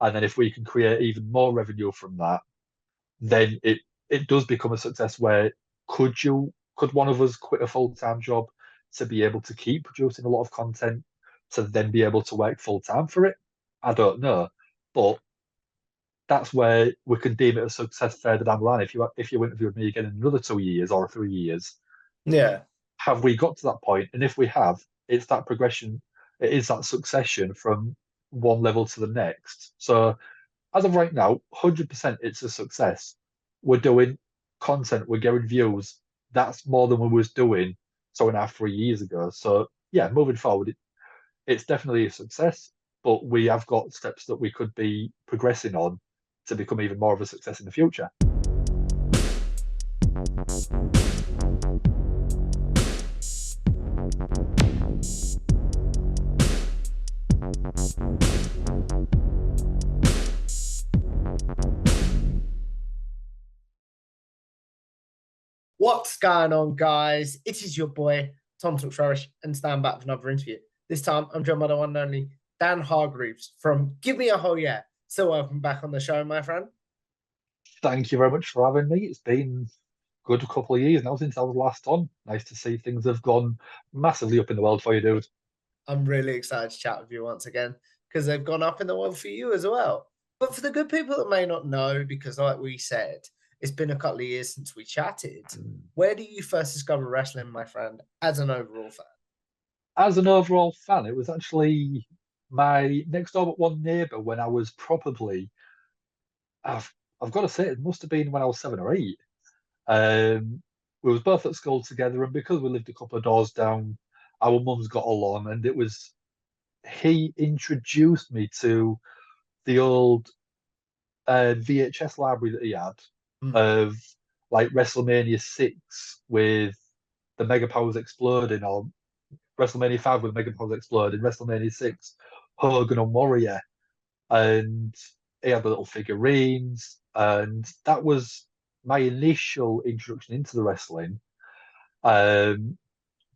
And then if we can create even more revenue from that, then it does become a success where could one of us quit a full-time job to be able to keep producing a lot of content to then be able to work full-time for it? I don't know. But that's where we can deem it a success further down the line. If you interview with me again in another 2 years or 3 years, Yeah. have we got to that point? And if we have, it's that progression, it is that succession from one level to the next. So as of right now, 100% it's a success. We're doing content, we're getting views. That's more than we was doing 2.5, 3 years ago. So yeah, moving forward, it's definitely a success, but we have got steps that we could be progressing on to become even more of a success in the future. What's going on, guys? It is your boy, Tom Talks Rubbish, and stand back for another interview. This time, I'm joined by the one and only Dan Hargreaves from Give Me a Whole Yeah. So, welcome back on the show, my friend. Thank you very much for having me. It's been a good couple of years now since I was last on. Nice to see things have gone massively up in the world for you, dude. I'm really excited to chat with you once again because they've gone up in the world for you as well. But for the good people that may not know, because like we said, it's been a couple of years since we chatted. Where do you first discover wrestling, my friend, as an overall fan? As an overall fan, it was actually my next door but one neighbour when I was probably, I've got to say, it must have been when I was 7 or 8. We was both at school together, and because we lived a couple of doors down, our mums got along, and he introduced me to the old VHS library that he had Mm. of like WrestleMania 6 with the Mega Powers exploding, or WrestleMania 5 with Mega Powers exploding, WrestleMania 6, Hogan and Warrior, and he had the little figurines, and that was my initial introduction into the wrestling. Um,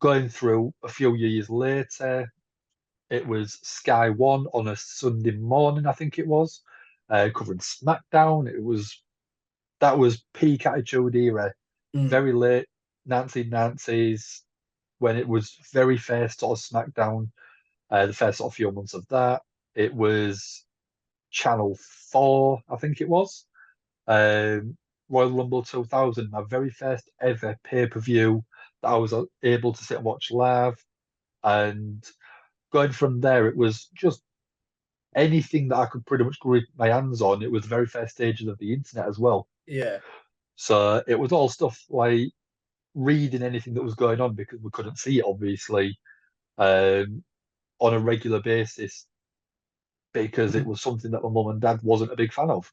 Going through a few years later, it was Sky One on a Sunday morning, I think it was, covering SmackDown. That was peak Attitude Era, Mm. very late 1990s when it was very first sort of SmackDown, the first sort of few months of that. It was Channel 4, I think it was. Um, Royal Rumble 2000, my very first ever pay-per-view that I was able to sit and watch live. And going from there, it was just anything that I could pretty much grip my hands on. It was the very first stages of the internet as well. Yeah. So it was all stuff like reading anything that was going on because we couldn't see it, obviously, um, on a regular basis because it Mm. was something that my mum and dad wasn't a big fan of.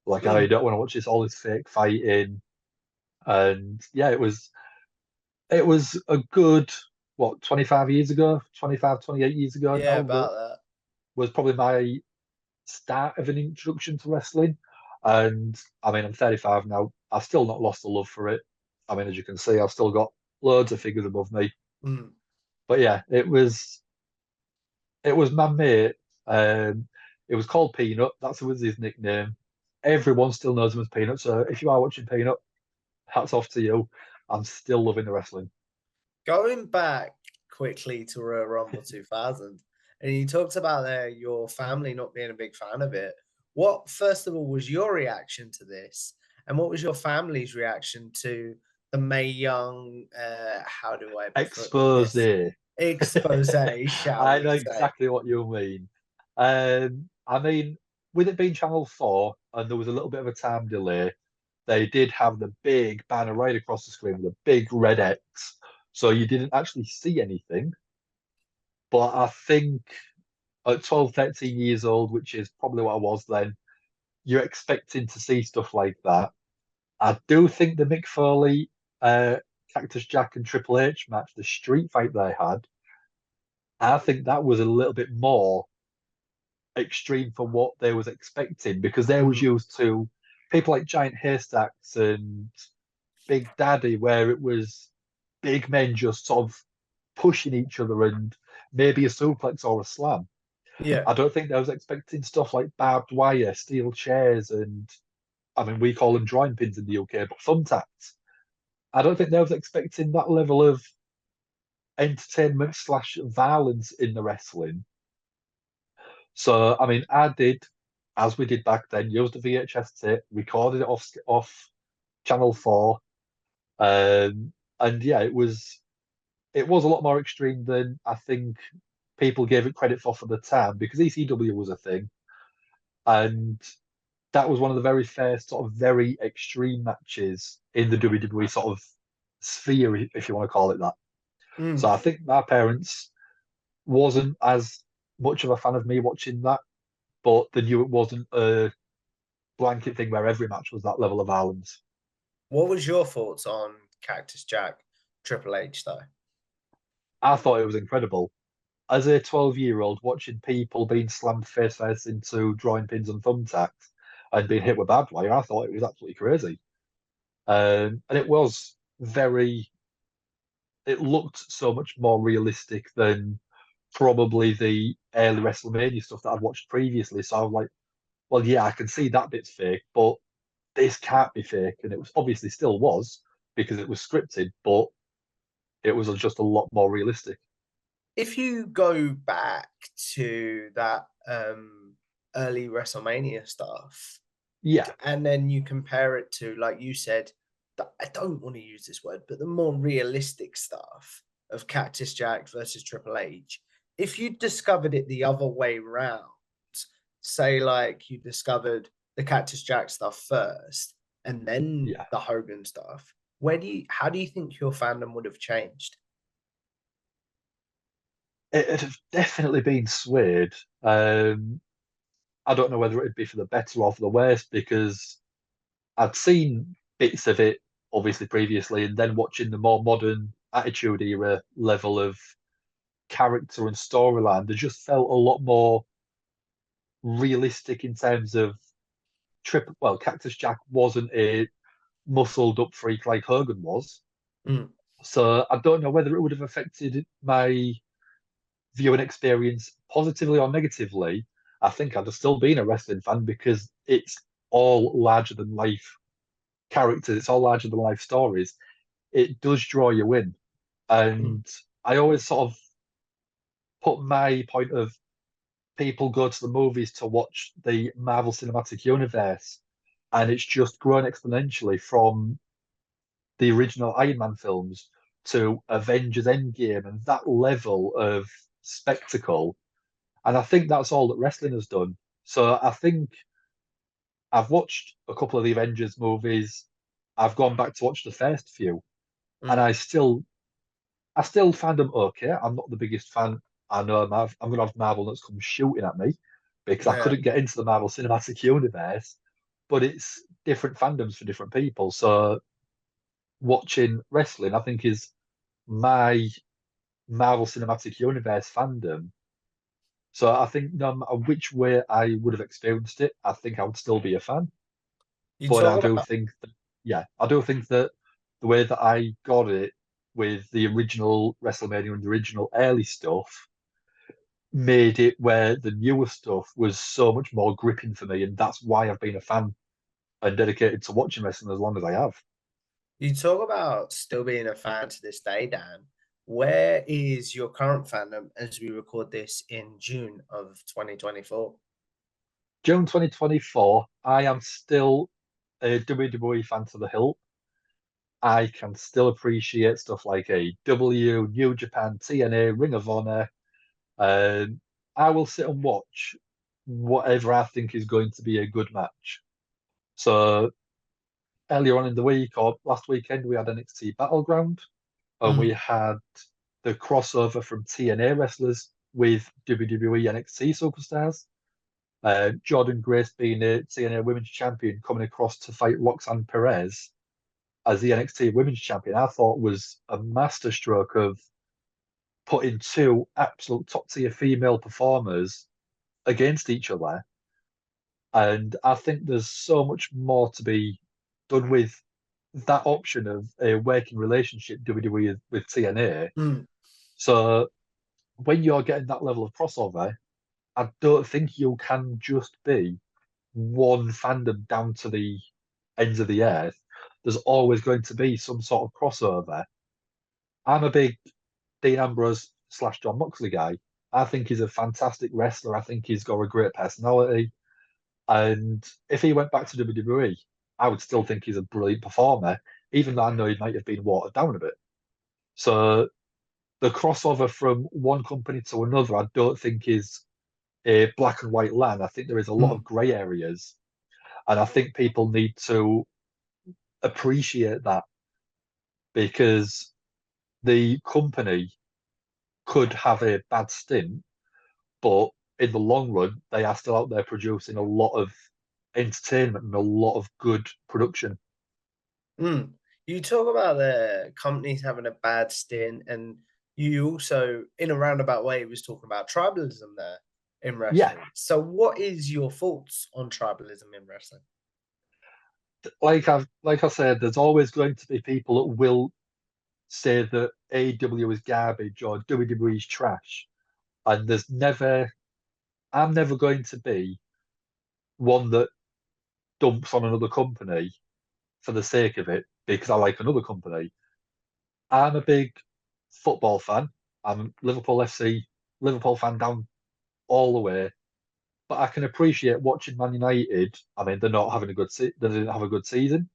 Like, I Mm. don't want to watch this all this fake fighting. And yeah, it was a good, what, 25 years ago, 25, 28 years ago Yeah, now, that about that. was probably my start of an introduction to wrestling. And I mean, I'm 35 now. I've still not lost the love for it. I mean, as you can see, I've still got loads of figures above me. Mm. But yeah, it was my mate. Um, it was called Peanut. That's was his nickname. Everyone still knows him as Peanut. So if you are watching Peanut, hats off to you. I'm still loving the wrestling. Going back quickly to Royal Rumble 2000, and you talked about there your family not being a big fan of it. What, first of all, was your reaction to this? And what was your family's reaction to the May Young, how do I put Expose. this? Expose, shall I we know say? exactly what you mean. I mean, with it being Channel 4 and there was a little bit of a time delay, they did have the big banner right across the screen with a big red X. So you didn't actually see anything. But I think at 12, 13 years old, which is probably what I was then, you're expecting to see stuff like that. I do think the Mick Foley, uh, Cactus Jack and Triple H match, the street fight they had, I think that was a little bit more extreme for what they was expecting because they was Mm. used to people like Giant Haystacks and Big Daddy, where it was big men just sort of pushing each other and maybe a suplex or a slam. Yeah. I don't think they was expecting stuff like barbed wire, steel chairs, and I mean, we call them drawing pins in the UK, but thumbtacks. I don't think they was expecting that level of entertainment slash violence in the wrestling. So, I mean, I did, as we did back then, used the VHS tape, recorded it off Channel 4, and yeah, it was a lot more extreme than I think people gave it credit for the time because ECW was a thing, and that was one of the very first sort of very extreme matches in the WWE sort of sphere, if you want to call it that. Mm. So I think my parents wasn't as much of a fan of me watching that, but they knew it wasn't a blanket thing where every match was that level of violence. What was your thoughts on Cactus Jack Triple H though? I thought it was incredible. As a 12-year-old, watching people being slammed face first into drawing pins and thumbtacks and being hit with barbed wire, I thought it was absolutely crazy. And it was it looked so much more realistic than probably the early WrestleMania stuff that I'd watched previously. So I was like, well, yeah, I can see that bit's fake, but this can't be fake. And it was obviously still was because it was scripted, but it was just a lot more realistic. If you go back to that early WrestleMania stuff, Yeah, and then you compare it to, like you said, I don't want to use this word, but the more realistic stuff of Cactus Jack versus Triple H. If you discovered it the other way round, say like you discovered the Cactus Jack stuff first and then yeah. the Hogan stuff, how do you think your fandom would have changed? It'd have definitely been swayed. Um, I don't know whether it'd be for the better or for the worse because I'd seen bits of it obviously previously, and then watching the more modern Attitude Era level of character and storyline, they just felt a lot more realistic in terms of well, Cactus Jack wasn't a muscled up freak like Hogan was. Mm. So I don't know whether it would have affected my viewing experience positively or negatively. I think I'd have still been a wrestling fan because it's all larger than life characters, it's all larger than life stories. It does draw you in. Mm. And I always sort of put my point of people go to the movies to watch the Marvel Cinematic Universe, and it's just grown exponentially from the original Iron Man films to Avengers Endgame and that level of spectacle. And I think that's all that wrestling has done. So I think I've watched a couple of the Avengers movies. I've gone back to watch the first few, and Mm. I still find them okay. I'm not the biggest fan. I know I'm going to have Marvel that's come shooting at me because I Yeah. couldn't get into the Marvel Cinematic Universe, but it's different fandoms for different people. So watching wrestling, I think, is my Marvel Cinematic Universe fandom. So I think no matter which way I would have experienced it, I think I would still be a fan. You But I talk do about think that, yeah, I do think that the way that I got it with the original WrestleMania and the original early stuff made it where the newer stuff was so much more gripping for me, and that's why I've been a fan and dedicated to watching wrestling as long as I have. You talk about still being a fan to this day, Dan. Where is your current fandom as we record this in June of 2024? June 2024, I am still a WWE fan to the hilt. I can still appreciate stuff like AEW, New Japan, TNA, Ring of Honor. Um, I will sit and watch whatever I think is going to be a good match. So earlier on in the week or last weekend, we had NXT Battleground, and we Mm. had the crossover from TNA wrestlers with WWE NXT superstars. Jordan Grace being a TNA Women's Champion coming across to fight Roxanne Perez as the NXT Women's Champion, I thought was a masterstroke of putting two absolute top tier female performers against each other. And I think there's so much more to be done with that option of a working relationship WWE with TNA. Mm. So when you're getting that level of crossover, I don't think you can just be one fandom down to the ends of the earth. There's always going to be some sort of crossover. I'm a big Dean Ambrose slash John Moxley guy. I think he's a fantastic wrestler. I think he's got a great personality. And if he went back to WWE, I would still think he's a brilliant performer, even though I know he might have been watered down a bit. So the crossover from one company to another, I don't think is a black and white line. I think there is a lot of Mm, grey areas. And I think people need to appreciate that because the company could have a bad stint, but in the long run, they are still out there producing a lot of entertainment and a lot of good production. mm. You talk about the companies having a bad stint, and you also, in a roundabout way, was talking about tribalism there in Yeah, wrestling. So, what is your thoughts on tribalism in wrestling? like I said, there's always going to be people that will say that AEW is garbage or WWE is trash, and I'm never going to be one that dumps on another company for the sake of it because I like another company. I'm a big football fan. I'm Liverpool FC, Liverpool fan down all the way. But I can appreciate watching Man United. I mean, they're not having a they didn't have a good season,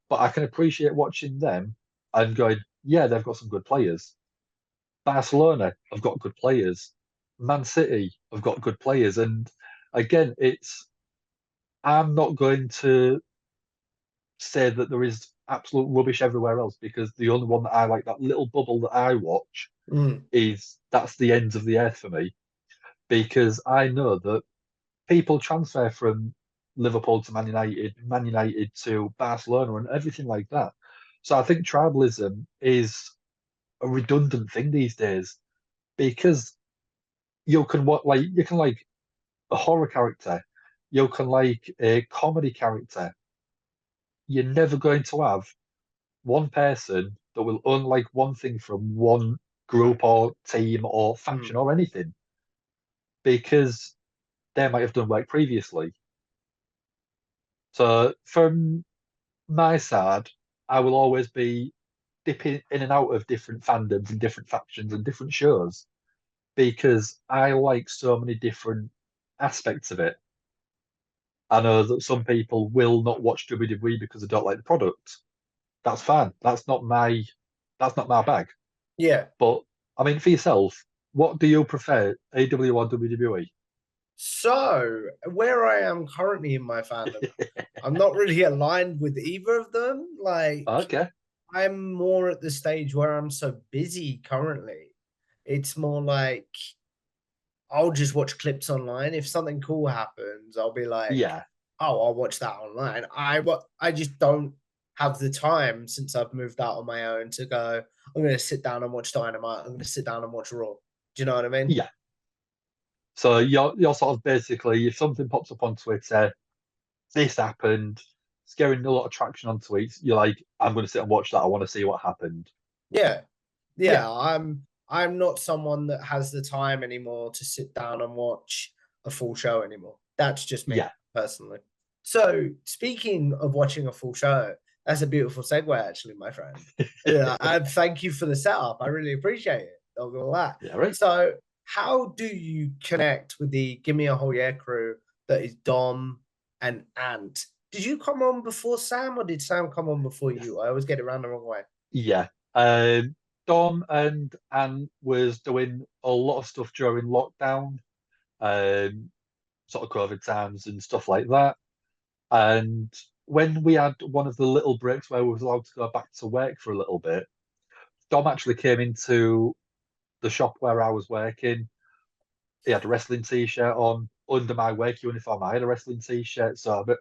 but I can appreciate watching them and going, yeah, they've got some good players. Barcelona have got good players. Man City have got good players. And again, I'm not going to say that there is absolute rubbish everywhere else because the only one that I like, that little bubble that I watch, Mm, is that's the ends of the earth for me because I know that people transfer from Liverpool to Man United to Barcelona, and everything like that. So I think tribalism is a redundant thing these days because you can like a horror character, you can like a comedy character. You're never going to have one person that will only like one thing from one group or team or faction mm. or anything because they might have done work previously. So from my side, I will always be dipping in and out of different fandoms and different factions and different shows because I like so many different aspects of it. I know that some people will not watch WWE because they don't like the product. That's fine. That's not my bag. Yeah. But I mean, for yourself, what do you prefer, AW or WWE? So, where I am currently in my fandom, I'm not really aligned with either of them. Like, Okay. I'm more at the stage where I'm so busy currently. It's more like I'll just watch clips online. If something cool happens, I'll be like, Yeah. "Oh, I'll watch that online." I just don't have the time since I've moved out on my own to go. I'm going to sit down and watch Dynamite. I'm going to sit down and watch Raw. Do you know what I mean? Yeah. So you're sort of basically if something pops up on Twitter, this happened, it's getting a lot of traction on tweets, you're like, I'm gonna sit and watch that. I want to see what happened. Yeah. Yeah, Yeah, I'm not someone that has the time anymore to sit down and watch a full show anymore. That's just me yeah. personally. So, speaking of watching a full show, that's a beautiful segue, actually, my friend. Yeah, and thank you for the setup. I really appreciate it. Not gonna lie. Yeah, right. So, how do you connect with the Give Me a Whole Yeah crew that is Dom and Ant? Did you come on before Sam, or did Sam come on before Yes. you? I always get it around the wrong way. Yeah. Dom and Anne was doing a lot of stuff during lockdown, um, sort of COVID times and stuff like that. And when we had one of the little breaks where we was allowed to go back to work for a little bit, Dom actually came into the shop where I was working. He had a wrestling t-shirt on. Under my work uniform, I had a wrestling t-shirt, so I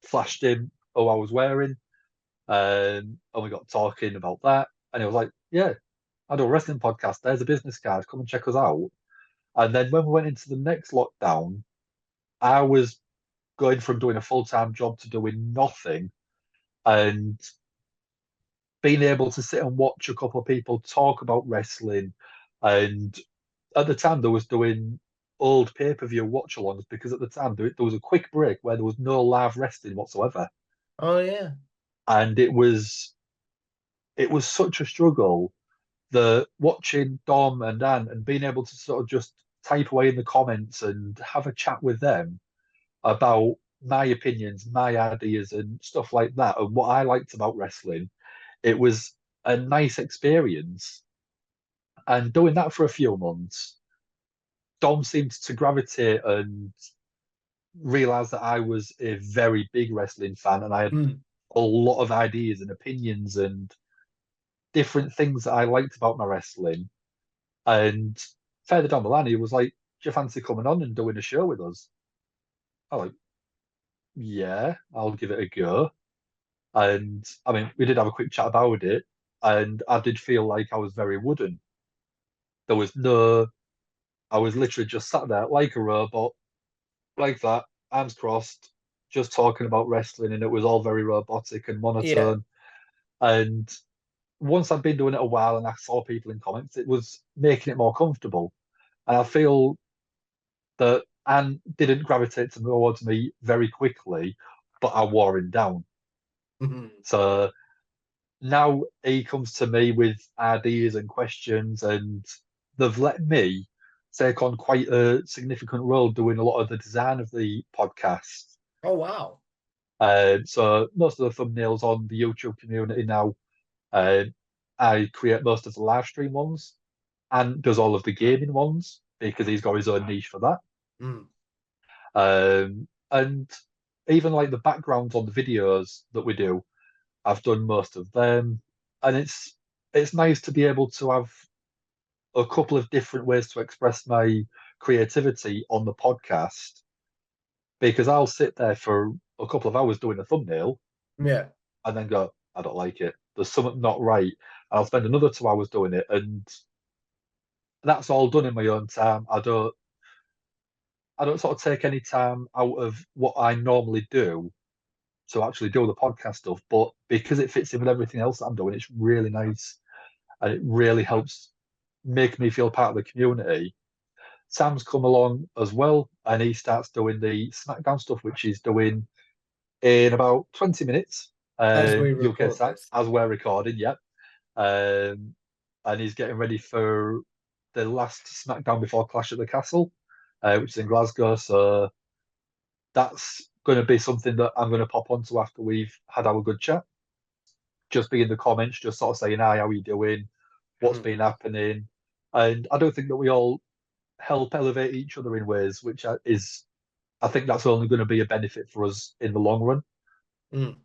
flashed him who I was wearing, and we got talking about that. And he was like, "Yeah, I do a wrestling podcast. There's a business card. Come and check us out." And then when we went into the next lockdown, I was going from doing a full-time job to doing nothing, and being able to sit and watch a couple of people talk about wrestling. And at the time, there was doing old pay-per-view watch-alongs because at the time there was a quick break where there was no live wrestling whatsoever, Oh yeah. and it was such a struggle. The watching Dom and Dan and being able to sort of just type away in the comments and have a chat with them about my opinions, my ideas, and stuff like that, and what I liked about wrestling. It was a nice experience. And doing that for a few months, Dom seemed to gravitate and realize that I was a very big wrestling fan and I had Mm. a lot of ideas and opinions and different things that I liked about my wrestling. And further down the line, he was like, "Do you fancy coming on and doing a show with us?" I was like, "Yeah, I'll give it a go." And I mean, we did have a quick chat about it, and I did feel like I was very wooden. There was no, I was literally just sat there like a robot, like that, arms crossed, just talking about wrestling, and it was all very robotic and Yeah. monotone. And once I'd been doing it a while and I saw people in comments, it was making it more comfortable. And I feel that Anne didn't gravitate towards me very quickly, but I wore him down. Mhm. So now he comes to me with ideas and questions, and they've let me take on quite a significant role doing a lot of the design of the podcast. Oh wow. So most of the thumbnails on the YouTube community now, uh, I create most of the live stream ones and does all of the gaming ones because he's got his own niche for that. Mm. And even like the backgrounds on the videos that we do, I've done most of them, and it's nice to be able to have a couple of different ways to express my creativity on the podcast because I'll sit there for a couple of hours doing a thumbnail Yeah. and then go, I don't like it. There's something not right. And I'll spend another 2 hours doing it, and that's all done in my own time. I don't sort of take any time out of what I normally do to actually do the podcast stuff, but because it fits in with everything else that I'm doing, it's really nice and it really helps make me feel part of the community. Sam's come along as well, and he starts doing the SmackDown stuff, which he's doing in about 20 minutes, As we UK record time, this. as we're recording, yep. Um, and he's getting ready for the last SmackDown before Clash at the Castle, which is in Glasgow. So that's going to be something that I'm going to pop onto after we've had our good chat. Just be in the comments, just sort of saying, "Hi, how are you doing? What's Mm. been happening?" And I don't think that we all help elevate each other in ways which is, I think that's only going to be a benefit for us in the long run. Mm.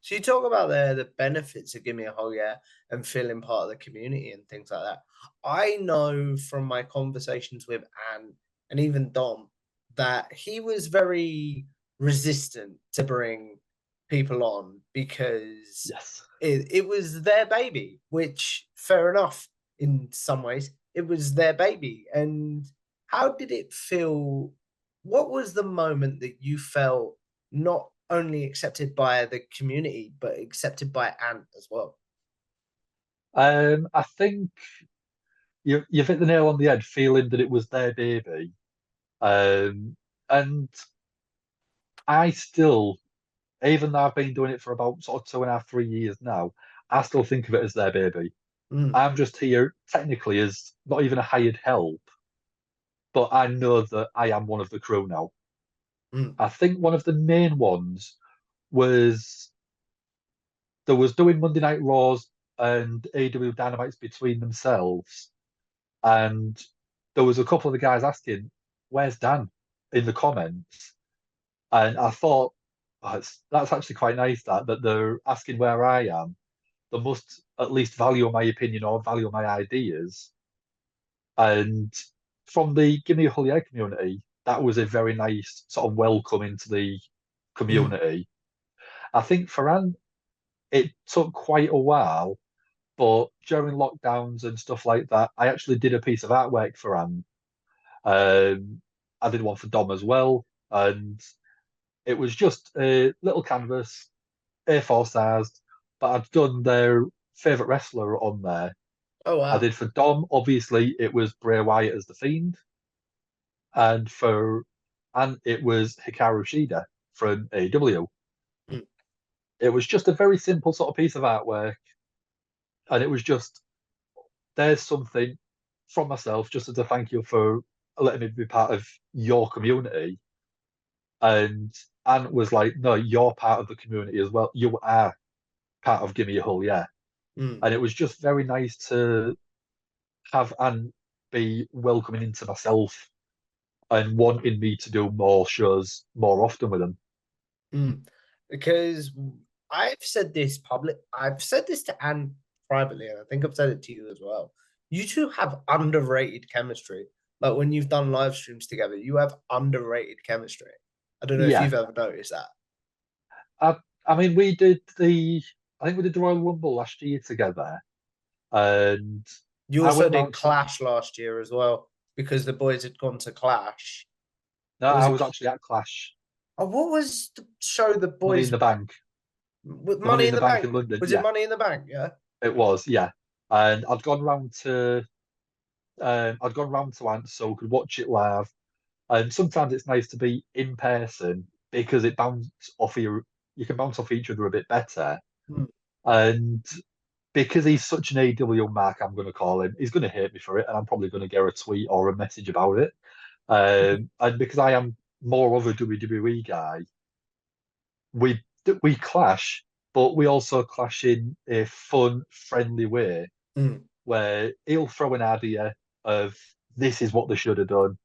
So you talk about the benefits of Give Me a Hug, yeah, and feeling part of the community and things like that. I know from my conversations with Anne and even Dom that he was very resistant to bring people on because Yes. it was their baby, which fair enough in some ways. It was their baby. And how did it feel? What was the moment that you felt not only accepted by the community, but accepted by Ant as well? I think you've hit the nail on the head, feeling that it was their baby. Um, and I still, even though I've been doing it for about sort of 2.5, 3 years now, I still think of it as their baby. Mm, I'm just here technically as not even a hired help, but I know that I am one of the crew now. mm, I think one of the main ones was there was doing Monday Night Raws and AEW Dynamites between themselves, and there was a couple of the guys asking, "Where's Dan?" in the comments, and I thought, oh, that's actually quite nice that they're asking where I am. They must at least value my opinion or value my ideas. And from the Give Me a Holy Egg community, that was a very nice sort of welcome into the mm, community. I think for Anne, it took quite a while, but during lockdowns and stuff like that, I actually did a piece of artwork for Anne. I did one for Dom as well, and it was just a little canvas, A4 sized, but I'd done their favourite wrestler on there. oh I wow. did for Dom, obviously, it was Bray Wyatt as the Fiend. and it was Hikaru Shida from AEW. Mm, It was just a very simple sort of piece of artwork, and it was just there's something from myself just as a thank you for letting me be part of your community. And Ant was like, no, you're part of the community as well. You are part of Give Me a Hull, yeah. mm, And it was just very nice to have Ant be welcoming into myself and wanting me to do more shows more often with him. mm. Because I've said this to Anne privately, and I think I've said it to you as well. You two have underrated chemistry. Like when you've done live streams together, you have underrated chemistry. I don't know if Yeah. you've ever noticed that. I I mean I think we did the Royal Rumble last year together, and You I also went did round to Clash last year as well because the boys had gone to Clash. no, Or was I it? was actually at Clash, Oh, what was the show the Money in boys the Bank, with the Money Money in in the the Bank Bank? in London. Was it Yeah, Money in the Bank? Yeah. it was. Yeah, and I'd gone round to Ant so I could watch it live. And sometimes it's nice to be in person because it bounce off you can bounce off each other a bit better. Mm, And because he's such an AW mark, I'm going to call him. He's going to hate me for it, and I'm probably going to get a tweet or a message about it. And because I am more of a WWE guy, we we clash, but we also clash in a fun, friendly way mm, where he'll throw an idea of this is what they should have done,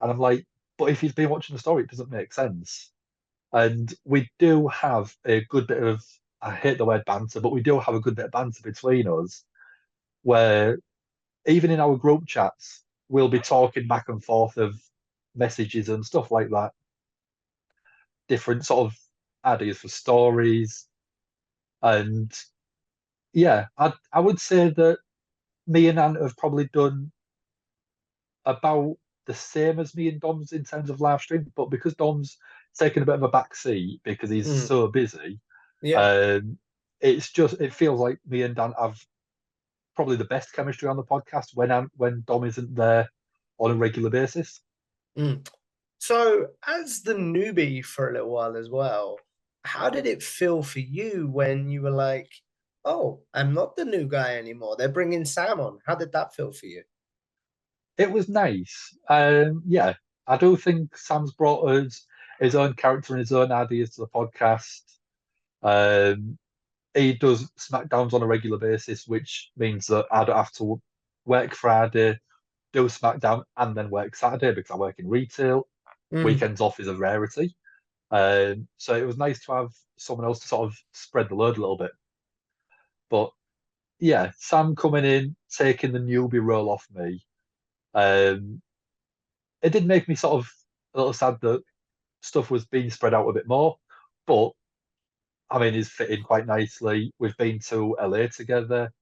and I'm like, but if you've been watching the story, it doesn't make sense. And we do have a good bit of, I hate the word banter, but we do have a good bit of banter between us where even in our group chats, we'll be talking back and forth of messages and stuff like that, different sort of ideas for stories. And yeah, I would say that me and Ant have probably done about the same as me and Dom's in terms of live stream, but because Dom's taken a bit of a back seat because he's mm. so busy, Yeah. um, it feels like me and Dan have probably the best chemistry on the podcast when Dom isn't there on a regular basis. Mm. So, as the newbie for a little while as well, how did it feel for you when you were like, "Oh, I'm not the new guy anymore. They're bringing Sam on." How did that feel for you? It was nice. Yeah, I do think Sam's brought us his own character and his own ideas to the podcast. Um, he does SmackDowns on a regular basis, which means that I don't have to work Friday, do SmackDown, and then work Saturday because I work in retail. Mm, Weekends off is a rarity. So it was nice to have someone else to sort of spread the load a little bit. But yeah, Sam coming in, taking the newbie role off me. Um, it did make me sort of a little sad that stuff was being spread out a bit more. But I mean, he's fitting quite nicely. We've been to LA together.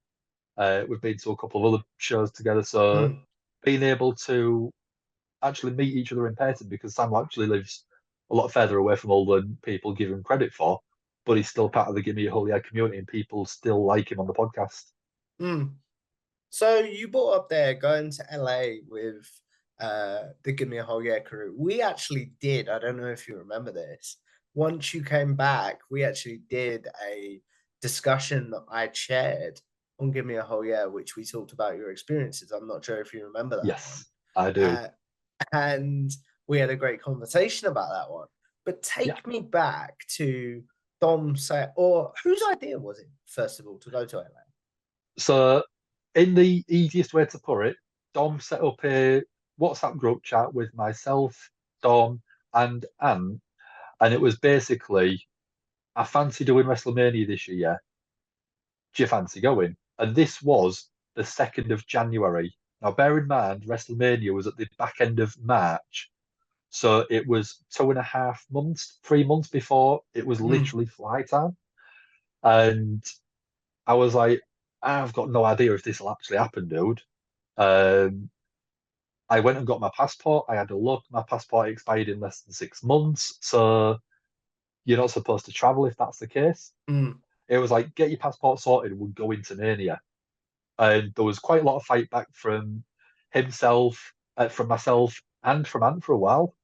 We've been to a couple of other shows together. So mm, being able to actually meet each other in person because Sam actually lives a lot further away from all the people give him credit for, but he's still part of the Give Me a Holy Eye community and people still like him on the podcast. mm. So you brought up there going to LA with the Give Me a Whole Year crew. We actually did. I don't know if you remember this. Once you came back, we actually did a discussion that I chaired on Give Me a Whole Year, which we talked about your experiences. I'm not sure if you remember that one. Yes, I do. Uh, and we had a great conversation about that one. But Yeah. take me back to Dom say, or whose idea was it, first of all, to go to LA? So, in the easiest way to put it, Dom set up a WhatsApp group chat with myself, Dom, and Anne, and it was basically, I fancy doing WrestleMania this year. Do you fancy going? And this was the 2nd of January. Now, bear in mind, WrestleMania was at the back end of March. So it was 2.5 months, 3 months before it was Mm, literally fly time. And I was like, I've got no idea if this will actually happen, dude. Um, I went and got my passport. I had a look. My passport expired in less than 6 months. So you're not supposed to travel if that's the case. mm, It was like, get your passport sorted. We'll go into Mania. And there was quite a lot of fight back from himself, from myself, hand from hand for a while.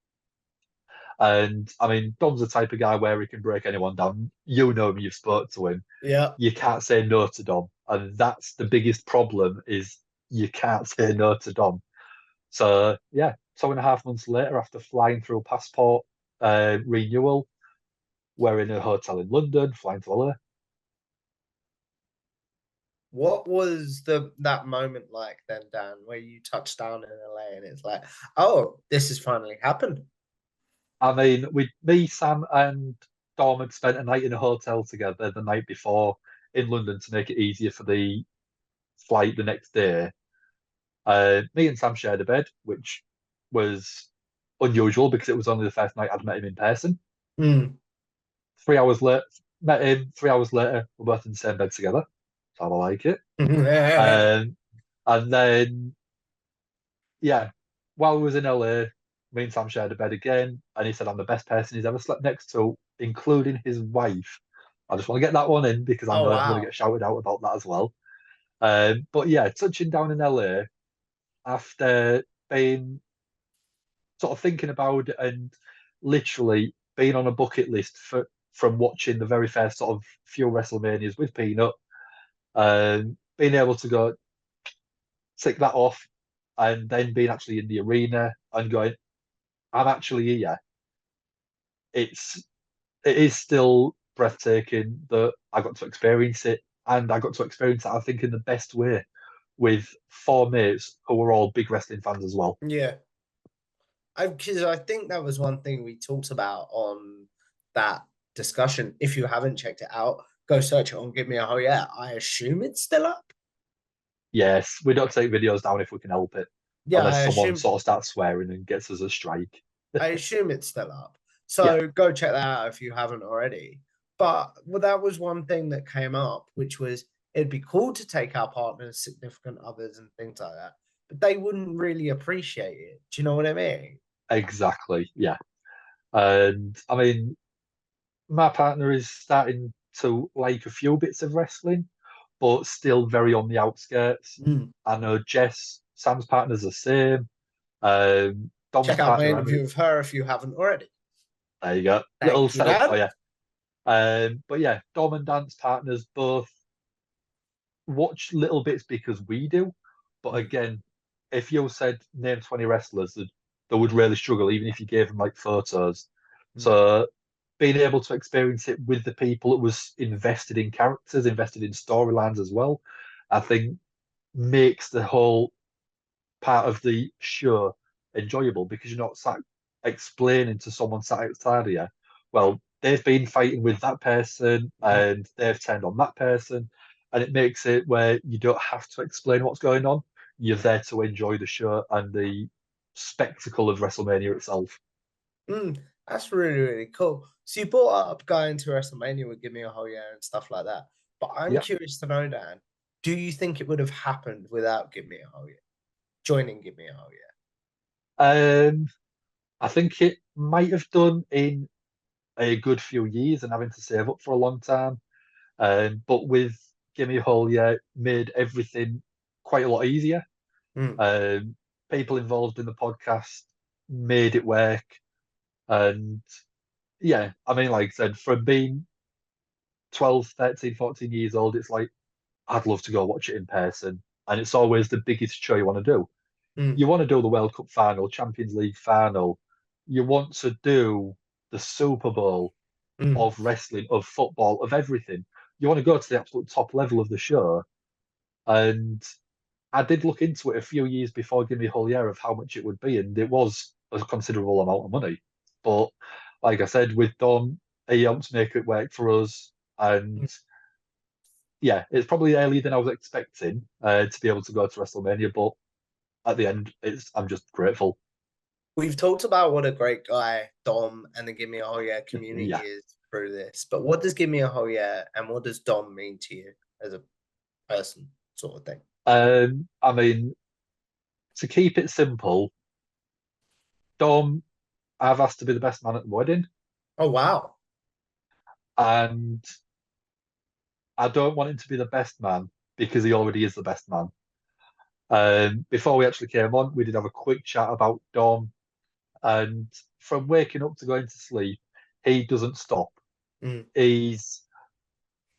And I mean, Dom's the type of guy where he can break anyone down. You know him, you've spoke to him. Yeah. You can't say no to Dom. And that's the biggest problem is you can't say no to Dom. So yeah, 2.5 months later, after flying through a passport renewal, we're in a hotel in London, flying to LA. What was that moment like then, Dan, where you touched down in LA and it's like, oh, this has finally happened? I mean, me, Sam, and Dom had spent a night in a hotel together the night before in London to make it easier for the flight the next day. Me and Sam shared a bed, which was unusual because it was only the first night I'd met him in person. Mm. 3 hours later, met him. 3 hours later, we're both in the same bed together. So I like it. Um, and then, yeah, while we was in LA, me and Sam shared a bed again, and he said I'm the best person he's ever slept next to, including his wife. I just want to get that one in because I Oh know I'm going to wow. get shouted out about that as well. But yeah, touching down in LA after being sort of thinking about it and literally being on a bucket list from watching the very first sort of few WrestleManias with Peanut, being able to go tick that off, and then being actually in the arena and going, I'm actually here. It's it is still breathtaking that I got to experience it, and I got to experience it, I think, in the best way with four mates who were all big wrestling fans as well. Yeah. Because I think that was one thing we talked about on that discussion. If you haven't checked it out, go search it on Give Me a Oh Yeah. I assume it's still up. Yes, we don't take videos down if we can help it, Yeah, unless someone sort of starts swearing and gets us a strike. I assume it's still up. Yeah, So go check that out if you haven't already. But well, that was one thing that came up, which was it'd be cool to take our partners, significant others, and things like that, but they wouldn't really appreciate it. Do you know what I mean? exactly. Yeah. And I mean, my partner is starting to like a few bits of wrestling, but still very on the outskirts. Mm. I know Jess, Sam's partner's the same. Check Dom's out my partner, Emily, interview with her if you haven't already. there you go. Little Thank you, setup for Dan. you. But yeah, Dom and Dan's partners both watch little bits because we do. But Mm. again, if you said name 20 wrestlers, they would really struggle, even if you gave them like photos. Mm. So being able to experience it with the people that was invested in characters, invested in storylines as well, I think makes the whole part of the show enjoyable because you're not sat explaining to someone sat outside of you, well, they've been fighting with that person Mm. and they've turned on that person. And it makes it where you don't have to explain what's going on. You're there to enjoy the show and the spectacle of WrestleMania itself. Mm. That's really, really cool. So you brought up going to WrestleMania with Give Me a Oh Yeah and stuff like that. But I'm Yeah. curious to know, Dan, do you think it would have happened without Give Me a Oh Yeah? Joining Give Me a Oh Yeah? Um, I think it might have done in a good few years and having to save up for a long time. But with Gimme Hole, yeah, made everything quite a lot easier. Mm. Um, People involved in the podcast made it work. And yeah, I mean, like I said, from being 12, 13, 14 years old, it's like, I'd love to go watch it in person. And it's always the biggest show you want to do. Mm. You want to do the World Cup final, Champions League final. You want to do the Super Bowl Mm. of wrestling, of football, of everything. You want to go to the absolute top level of the show. And I did look into it a few years before Give Me a Whole Year of how much it would be, and it was a considerable amount of money. But like I said, with Don, he helped make it work for us. And yeah, it's probably earlier than I was expecting to be able to go to WrestleMania, but at the end, I'm just grateful. We've talked about what a great guy Dom and the Give Me a Oh Yeah community Yeah. is through this, but what does Give Me a Oh Yeah and what does Dom mean to you as a person, sort of thing? I mean, to keep it simple, Dom, I've asked to be the best man at the wedding, Oh wow. and I don't want him to be the best man because he already is the best man. Before we actually came on, we did have a quick chat about Dom. And from waking up to going to sleep, he doesn't stop. Mm. He's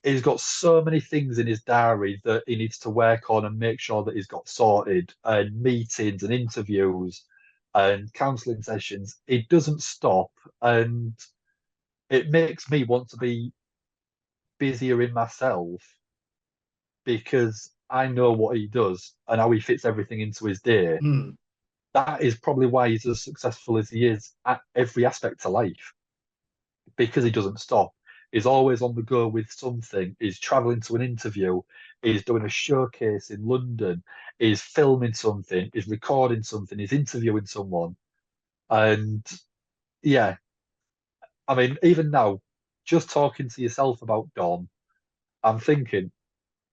he's got so many things in his diary that he needs to work on and make sure that he's got sorted, and meetings and interviews and counseling sessions. He doesn't stop, and it makes me want to be busier in myself because I know what he does and how he fits everything into his day. Mm. That is probably why he's as successful as he is at every aspect of life, because he doesn't stop. He's always on the go with something. He's traveling to an interview. He's doing a showcase in London. He's filming something. He's recording something. He's interviewing someone. And yeah, I mean, even now, just talking to yourself about Dom, I'm thinking,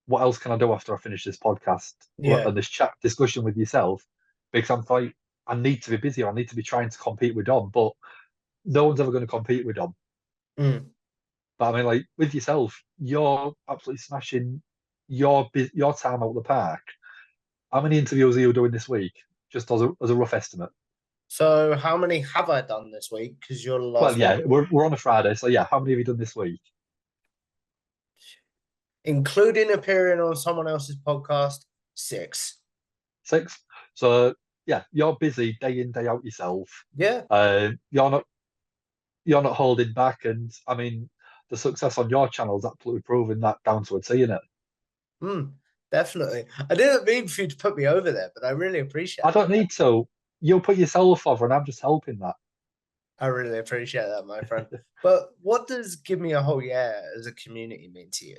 what else can I do after I finish this podcast Yeah. and this chat discussion with yourself? Because I'm like, I need to be busy. I need to be trying to compete with Dom, but no one's ever going to compete with Dom. Mm. But I mean, like with yourself, you're absolutely smashing your time out of the park. How many interviews are you doing this week? Just as a rough estimate. So how many have I done this week? Because you're the Well, last one, yeah, we're on a Friday, so yeah. How many have you done this week? including appearing on someone else's podcast. 6. 6. So yeah, you're busy day in day out yourself. Yeah. You're not holding back, and I mean, the success on your channel is absolutely proving that down to a T, innit? Mm. Definitely. I didn't mean for you to put me over there, but I really appreciate I don't that. need to. You'll put yourself over, and I'm just helping that. I really appreciate that, my friend. But what does Give Me a Whole Year as a community mean to you?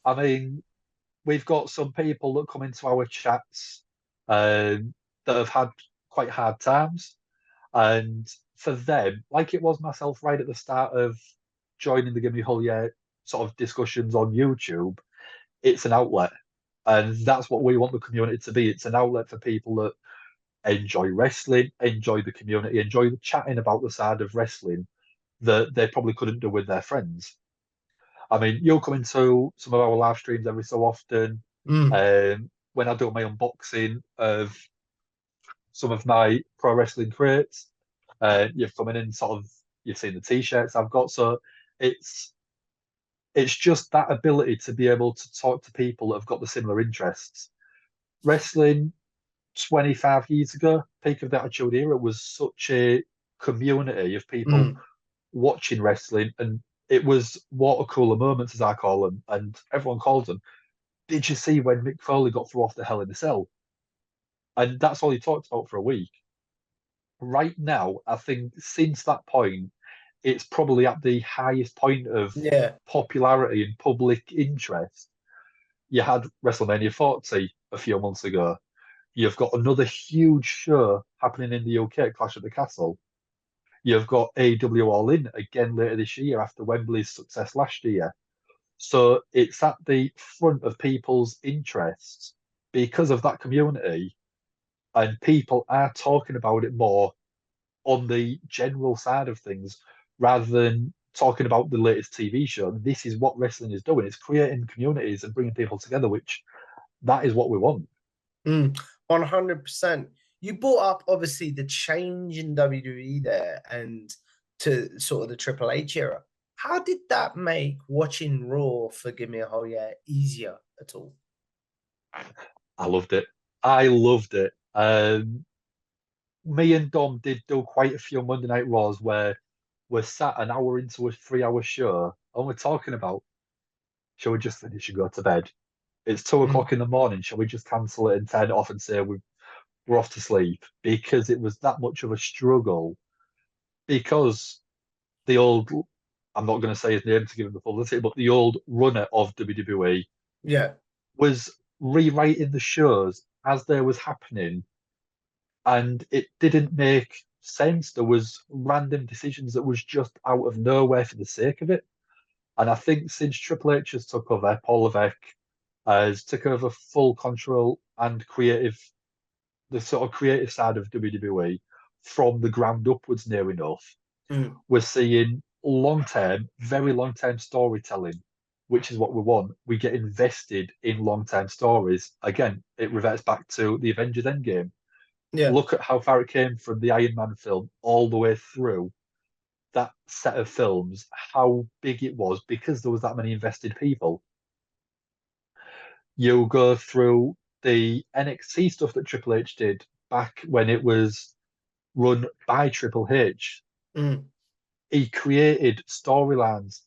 I mean, we've got some people that come into our chats that have had quite hard times. And for them, like it was myself right at the start of joining the Gimme Whole Year sort of discussions on YouTube, it's an outlet. And that's what we want the community to be. It's an outlet for people that enjoy wrestling, enjoy the community, enjoy the chatting about the side of wrestling that they probably couldn't do with their friends. I mean, you'll come into some of our live streams every so often. Mm. When I do my unboxing of some of my pro wrestling crates, you've come in and sort of you've seen the t-shirts I've got. So it's it's just that ability to be able to talk to people that have got the similar interests. Wrestling 25 years ago, peak of the Attitude Era, was such a community of people Mm. watching wrestling, and it was water cooler moments, as I call them, and everyone calls them. Did you see when Mick Foley got through off the Hell in a Cell? And that's all he talked about for a week. Right now, I think since that point, it's probably at the highest point of Yeah. popularity and public interest. You had WrestleMania 40 a few months ago. You've got another huge show happening in the UK, Clash at the Castle. You've got AEW All In again later this year after Wembley's success last year. So it's at the front of people's interests because of that community, and people are talking about it more on the general side of things rather than talking about the latest TV show. This is what wrestling is doing. It's creating communities and bringing people together, which that is what we want. 100%. You brought up obviously the change in WWE there and to sort of the Triple H era. How did that make watching Raw for Give Me a Whole Year easier at all? I loved it. I loved it. Me and Dom did do quite a few Monday Night Raws where we're sat an hour into a 3 hour show and we're talking about, shall we just finish and go to bed? It's 2 o'clock Mm. in the morning. Shall we just cancel it and turn it off and say we're off to sleep? Because it was that much of a struggle. Because the old, I'm not going to say his name to give him the publicity, but the old runner of WWE Yeah. was rewriting the shows as they was happening, and it didn't make sense. There was random decisions that was just out of nowhere for the sake of it. And I think since Triple H has took over, Paul Levesque has took over full control and the sort of creative side of WWE from the ground upwards near enough. Mm. We're seeing long term, very long term storytelling, which is what we want. We get invested in long term stories. Again, it reverts back to the Avengers Endgame. Yeah. Look at how far it came from the Iron Man film all the way through that set of films, how big it was because there was that many invested people. You'll go through the NXT stuff that Triple H did back when it was run by Triple H. Mm. He created storylines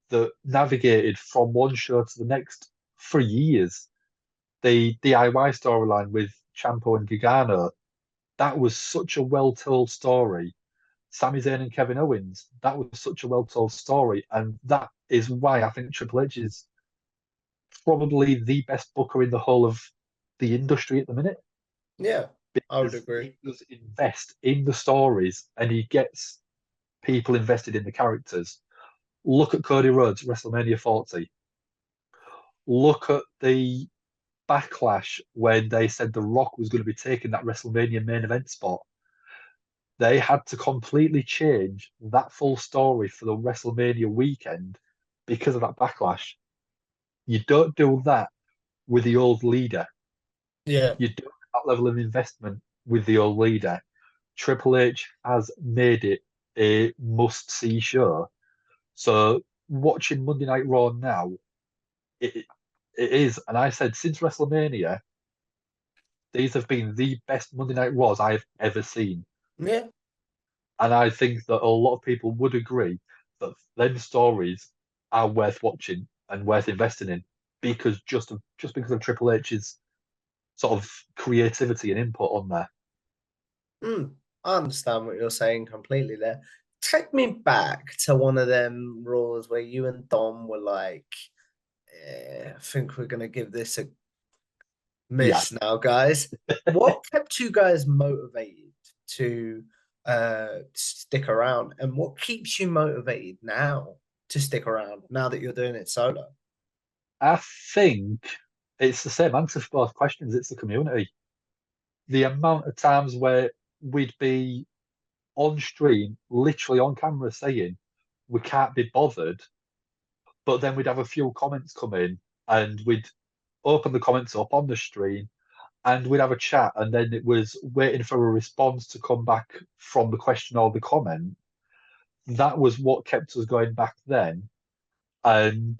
that navigated from one show to the next for years. The DIY storyline with Champo and Gargano, that was such a well told story. Sami Zayn and Kevin Owens, that was such a well told story. And that is why I think Triple H is probably the best booker in the whole of the industry at the minute Yeah, I would because agree. he does invest in the stories and he gets people invested in the characters. Look at Cody Rhodes, WrestleMania 40. Look at the backlash when they said The Rock was going to be taking that WrestleMania main event spot. They had to completely change that full story for the WrestleMania weekend because of that backlash. You don't do that with the old leader. Yeah. You don't have that level of investment with the old leader. Triple H has made it a must-see show. So watching Monday Night Raw now, it it is, and I said since WrestleMania, these have been the best Monday Night Raws I've ever seen. Yeah. And I think that a lot of people would agree that them stories are worth watching and worth investing in because just because of Triple H's sort of creativity and input on there. Mm. I understand what you're saying completely there. Take me back to one of them Raws where you and Dom were like, I think we're gonna give this a Yeah, miss now, guys. What kept you guys motivated to stick around, and what keeps you motivated now to stick around now that you're doing it solo? I think it's the same answer for both questions. It's the community. The amount of times where we'd be on stream, literally on camera, saying we can't be bothered, but then we'd have a few comments come in and we'd open the comments up on the stream and we'd have a chat, and then it was waiting for a response to come back from the question or the comment. That was what kept us going back then. And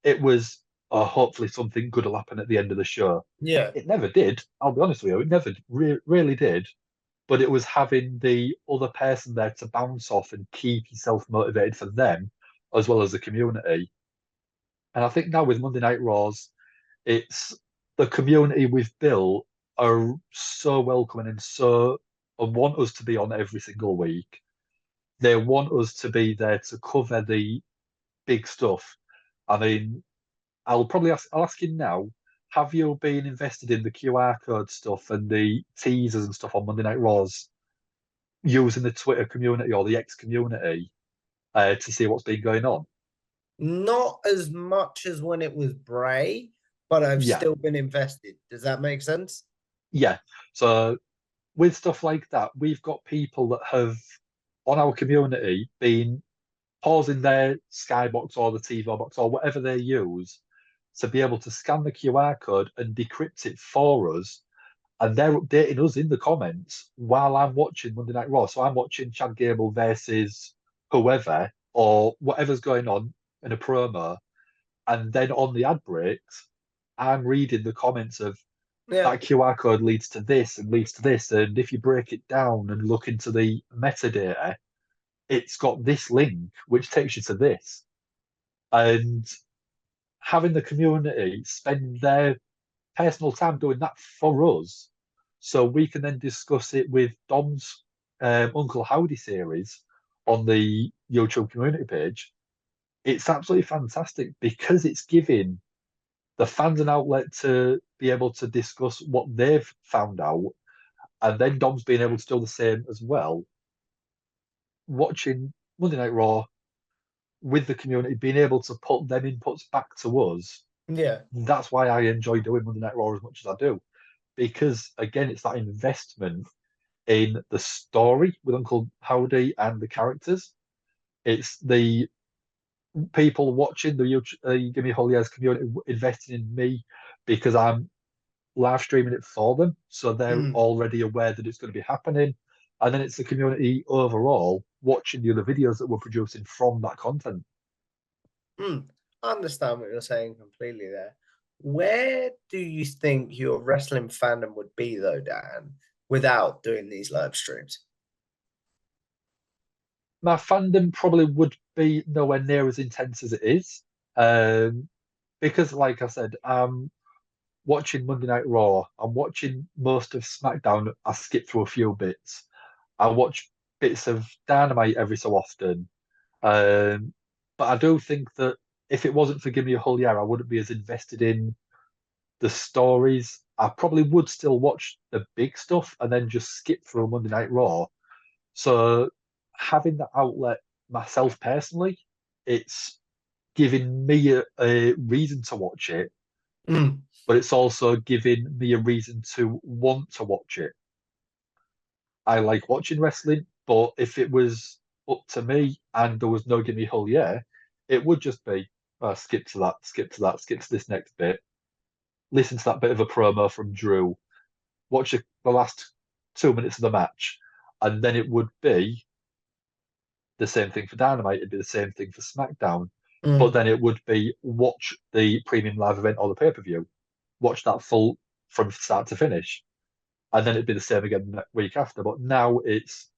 it was, oh, hopefully something good will happen at the end of the show. Yeah. It never did. I'll be honest with you, it never really did. But it was having the other person there to bounce off and keep yourself motivated for them as well as the community. And I think now with Monday Night Raws, it's the community we've built are so welcoming and so and want us to be on every single week. They want us to be there to cover the big stuff. I mean, I'll ask you now, have you been invested in the QR code stuff and the teasers and stuff on Monday Night Raws using the Twitter community or the X community to see what's been going on? Not as much as when it was Bray, but I've Yeah, still been invested. Does that make sense? yeah. So with stuff like that, we've got people that have on our community been pausing their Skybox or the TiVo box or whatever they use to be able to scan the QR code and decrypt it for us. And they're updating us in the comments while I'm watching Monday Night Raw. So I'm watching Chad Gable versus whoever or whatever's going on in a promo. And then on the ad breaks, I'm reading the comments of Yeah. that QR code leads to this and leads to this. And if you break it down and look into the metadata, it's got this link which takes you to this. And having the community spend their personal time doing that for us, so we can then discuss it with Dom's Uncle Howdy series on the YouTube community page. It's absolutely fantastic because it's giving the fans an outlet to be able to discuss what they've found out, and then Dom's being able to do the same as well. Watching Monday Night Raw with the community, being able to put them inputs back to us, Yeah. that's why I enjoy doing Monday Night Raw as much as I do. Because again, it's that investment in the story with Uncle Howdy and the characters. It's the people watching the Gimme Holia's community investing in me because I'm live streaming it for them, so they're Mm, already aware that it's going to be happening. And then it's the community overall watching the other videos that we're producing from that content. mm. I understand what you're saying completely there. Where do you think your wrestling fandom would be though, Dan, without doing these live streams? My fandom probably would be nowhere near as intense as it is. Um, because, like I said, I'm watching Monday Night Raw. I'm watching most of SmackDown. I skip through a few bits. I watch bits of Dynamite every so often. Um, but I do think that if it wasn't for Give Me a Whole Year, I wouldn't be as invested in the stories. I probably would still watch the big stuff and then just skip through Monday Night Raw. So having that outlet myself personally, it's giving me a reason to watch it, Mm, but it's also giving me a reason to want to watch it. I like watching wrestling, but if it was up to me and there was no Give Me a Whole Year, it would just be skip to that, skip to that, skip to this next bit, listen to that bit of a promo from Drew, watch the last 2 minutes of the match, and then it would be the same thing for Dynamite. It'd be the same thing for SmackDown, but mm. then it would be watch the premium live event or the pay per view, watch that full from start to finish, and then it'd be the same again the week after. But now it's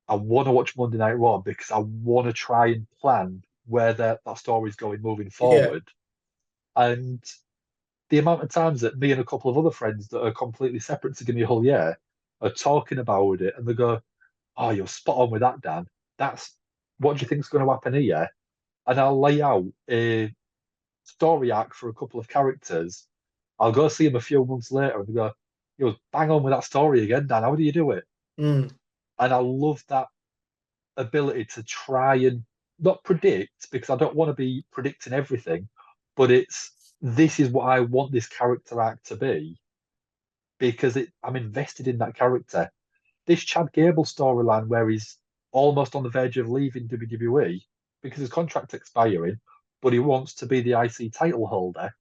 I want to watch Monday Night Raw because I want to try and plan where that story is going moving Yeah. forward. And the amount of times that me and a couple of other friends that are completely separate to Give Me a Whole Year are talking about it, and they go, "Oh, you're spot on with that, Dan. That's what do you think's going to happen here?" And I'll lay out a story arc for a couple of characters. I'll go see them a few months later, and they go, "You're bang on with that story again, Dan. How do you do it?" Mm, And I love that ability to try and not predict because I don't want to be predicting everything, but it's this is what I want this character arc to be because I'm invested in that character. This Chad Gable storyline where he's almost on the verge of leaving WWE because his contract's expiring, but he wants to be the IC title holder.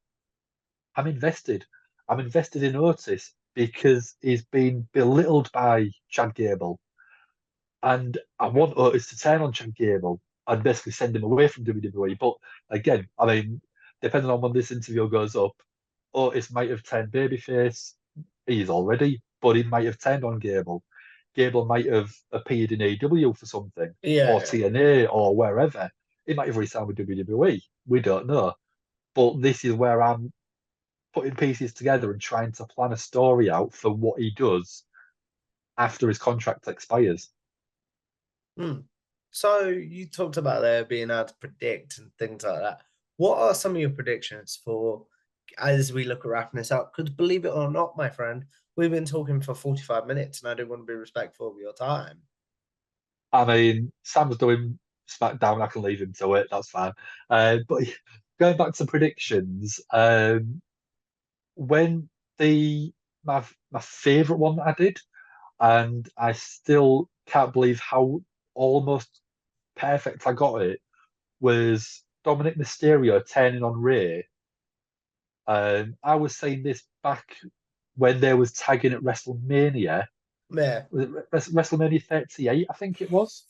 I'm invested. I'm invested in Otis because he's been belittled by Chad Gable. And I want Otis to turn on Chad Gable and basically send him away from WWE. But again, I mean, depending on when this interview goes up, Otis might have turned babyface. He is already, but he might have turned on Gable. Gable might have appeared in AEW for something, or yeah. TNA, or wherever. He might have re-signed with WWE. We don't know. But this is where I'm putting pieces together and trying to plan a story out for what he does after his contract expires. Mm. So you talked about there being able to predict and things like that. What are some of your predictions for as we look at wrapping this up? Because believe it or not, my friend, we've been talking for 45 minutes and I do want to be respectful of your time. I mean, Sam's doing SmackDown. I can leave him to it. That's fine. But going back to predictions, when the my favorite one that I did, and I still can't believe how almost perfect I got it, was Dominic Mysterio turning on Ray. I was saying this back when there was tagging at WrestleMania. Yeah. Was it WrestleMania 38? I think it was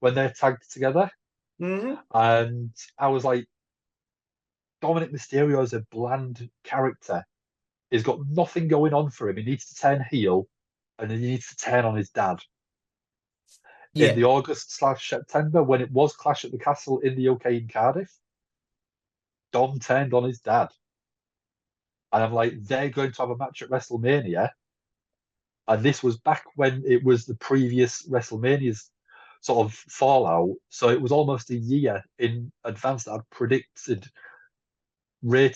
when they're tagged together. Hmm. And I was like, Dominic Mysterio is a bland character. He's got nothing going on for him. He needs to turn heel and he needs to turn on his dad. In Yeah. the August/September, when it was Clash at the Castle in the UK in Cardiff, Dom turned on his dad. And I'm like, they're going to have a match at WrestleMania. And this was back when it was the previous WrestleMania's sort of fallout. So it was almost a year in advance that I'd predicted Ray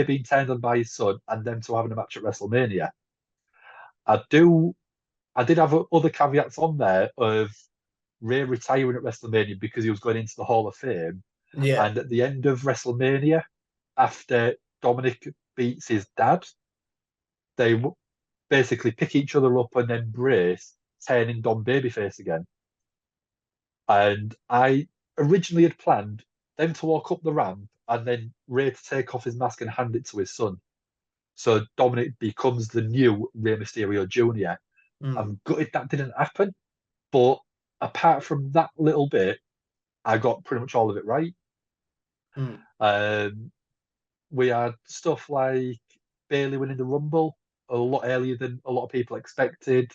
being turned on by his son and them to having a match at WrestleMania. I do. I did have other caveats on there of Ray retiring at WrestleMania because he was going into the Hall of Fame, Yeah. and at the end of WrestleMania, after Dominic beats his dad, they basically pick each other up and embrace, turning Dom babyface again. And I originally had planned them to walk up the ramp and then Ray to take off his mask and hand it to his son. So Dominic becomes the new Rey Mysterio Jr. Mm, I'm gutted that didn't happen, but apart from that little bit, I got pretty much all of it right. mm. Um, we had stuff like Bailey winning the Rumble a lot earlier than a lot of people expected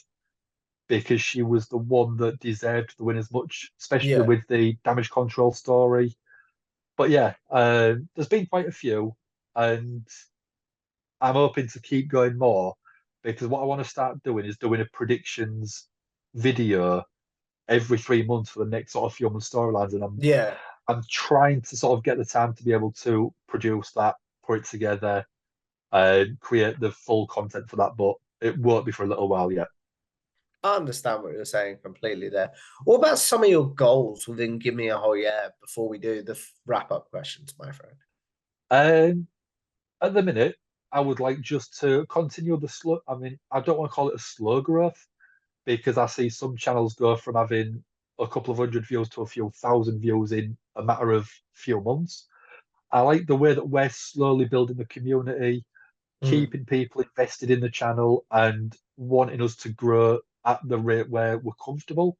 because she was the one that deserved the win as much, especially Yeah, with the damage control story. But yeah, there's been quite a few, and I'm hoping to keep going more because what I want to start doing is doing a predictions video every 3 months for the next sort of few months storylines, and yeah. I'm trying to sort of get the time to be able to produce that, put it together, and create the full content for that. But it won't be for a little while yet. I understand what you're saying completely there. What about some of your goals within Give Me a Whole Yeah before we do the wrap up questions, my friend? Um, at the minute, I would like just to continue the slow. I mean, I don't want to call it a slow growth because I see some channels go from having a couple of hundred views to a few thousand views in a matter of few months. I like the way that we're slowly building the community, Mm, keeping people invested in the channel and wanting us to grow at the rate where we're comfortable.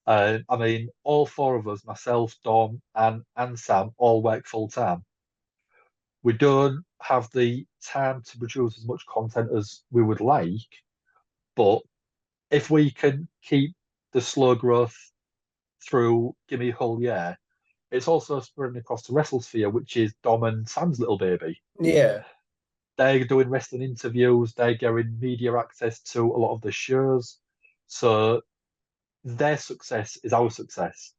I mean, all four of us, myself, Dom, and Sam, all work full time. We don't have the time to produce as much content as we would like, but if we can keep the slow growth through Gimme Whole Year, it's also spreading across the WrestleSphere, which is Dom and Sam's little baby. yeah. They're doing wrestling interviews, they're getting media access to a lot of the shows. So their success is our success.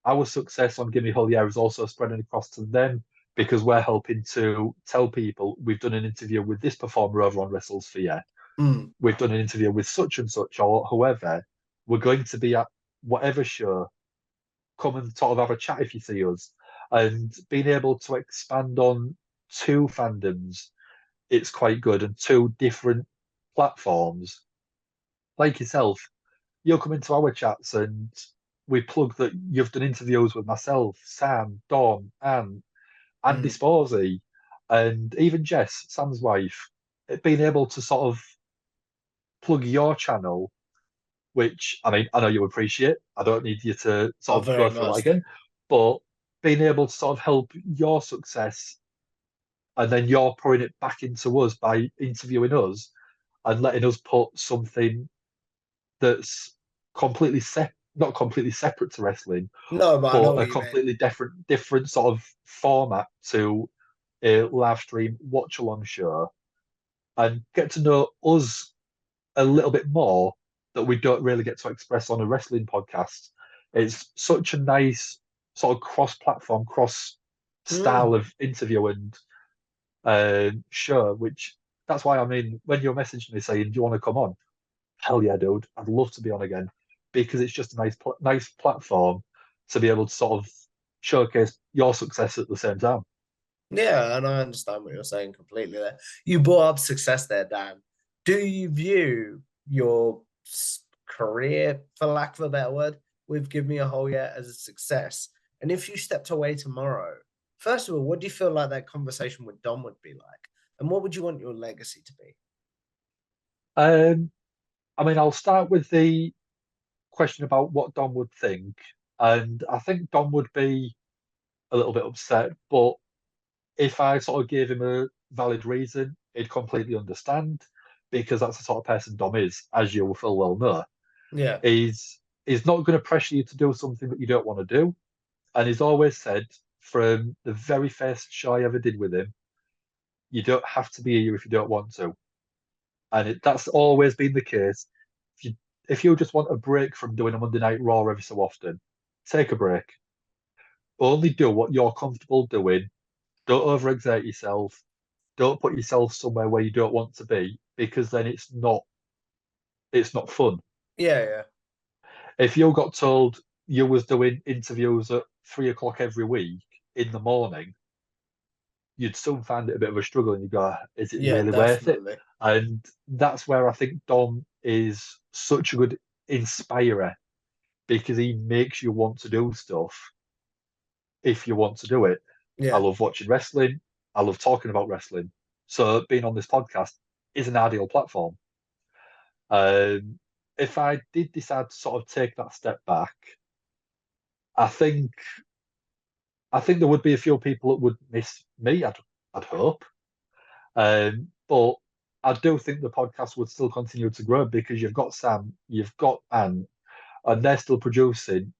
Our success on Gimme Whole Year is also spreading across to them because we're helping to tell people we've done an interview with this performer over on WrestleSphere. Mm, We've done an interview with such and such or whoever. We're going to be at whatever show. Come and sort of have a chat if you see us. And being able to expand on two fandoms, it's quite good, and two different platforms. Like yourself, you'll come into our chats and we plug that you've done interviews with myself, Sam, Dawn, Anne, Andy mm. Sporzy, and even Jess, Sam's wife. Being able to sort of plug your channel, which I mean, I know you appreciate. I don't need you to I sort of very go through that much do. again, but being able to sort of help your success and then you're pouring it back into us by interviewing us and letting us put something that's completely not completely separate to wrestling, No, but I but know a what you mean. completely different sort of format to a live stream watch along show and get to know us a little bit more that we don't really get to express on a wrestling podcast. It's such a nice sort of cross-platform, cross style Mm. of interview and show, which that's why I mean, when you're messaging me saying, "Do you want to come on?" Hell yeah, dude! I'd love to be on again because it's just a nice platform to be able to sort of showcase your success at the same time. Yeah, and I understand what you're saying completely there. You brought up success there, Dan. Do you view your career, for lack of a better word, with Give Me a Whole Year as a success? And if you stepped away tomorrow, first of all, what do you feel like that conversation with Dom would be like? And what would you want your legacy to be? Um, I mean, I'll start with the question about what Dom would think, and I think Dom would be a little bit upset, but if I sort of gave him a valid reason, he'd completely understand because that's the sort of person Dom is, as you will full well know. Yeah. He's not going to pressure you to do something that you don't want to do. And he's always said from the very first show I ever did with him, you don't have to be here if you don't want to. And that's always been the case. If you if you just want a break from doing a Monday Night Raw every so often, take a break. Only do what you're comfortable doing. Don't overexert yourself. Don't put yourself somewhere where you don't want to be because then it's not fun. Yeah, yeah. If you got told you was doing interviews at 3 o'clock every week in the morning, you'd still find it a bit of a struggle and you go, is it Yeah, really worth it? definitely. And that's where I think Dom is such a good inspirer because he makes you want to do stuff if you want to do it. I Yeah. love watching wrestling. I love talking about wrestling. So being on this podcast is an ideal platform. Um, if I did decide to sort of take that step back, I think there would be a few people that would miss me. I'd hope, but I do think the podcast would still continue to grow because you've got Sam, you've got Anne, and they're still producing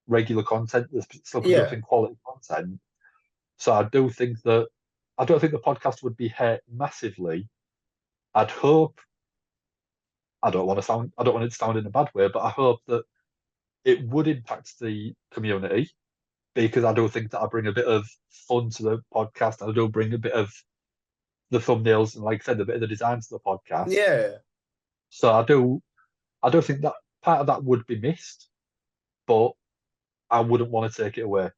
regular content. They're still Yeah, producing quality content. So I don't think the podcast would be hurt massively. I'd hope. I don't want it to sound in a bad way, but I hope that it would impact the community because I do think that I bring a bit of fun to the podcast. I do bring a bit of the thumbnails and, like I said, a bit of the design to the podcast. yeah, So I do think that part of that would be missed, but I wouldn't want to take it away.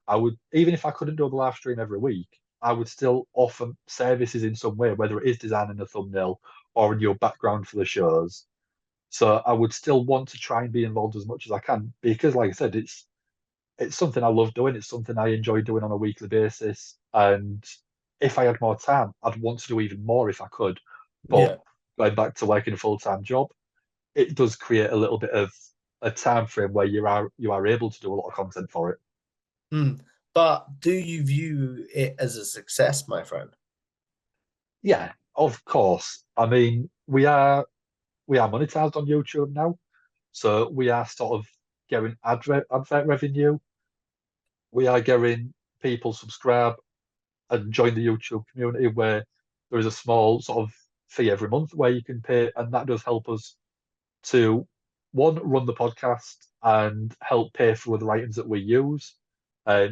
I would, even if I couldn't do the live stream every week, I would still offer services in some way, whether it is designing a thumbnail or in your background for the shows. So I would still want to try and be involved as much as I can because, like I said, it's something I love doing. It's something I enjoy doing on a weekly basis. And if I had more time, I'd want to do even more if I could. But yeah. going back to working a full-time job, it does create a little bit of a time frame where you are able to do a lot of content for it. Mm. But do you view it as a success, my friend? Yeah, of course. I mean, we are monetized on YouTube now, so we are sort of getting advert revenue. We are getting people subscribe and join the YouTube community where there is a small sort of fee every month where you can pay, and that does help us to one run the podcast and help pay for the items that we use.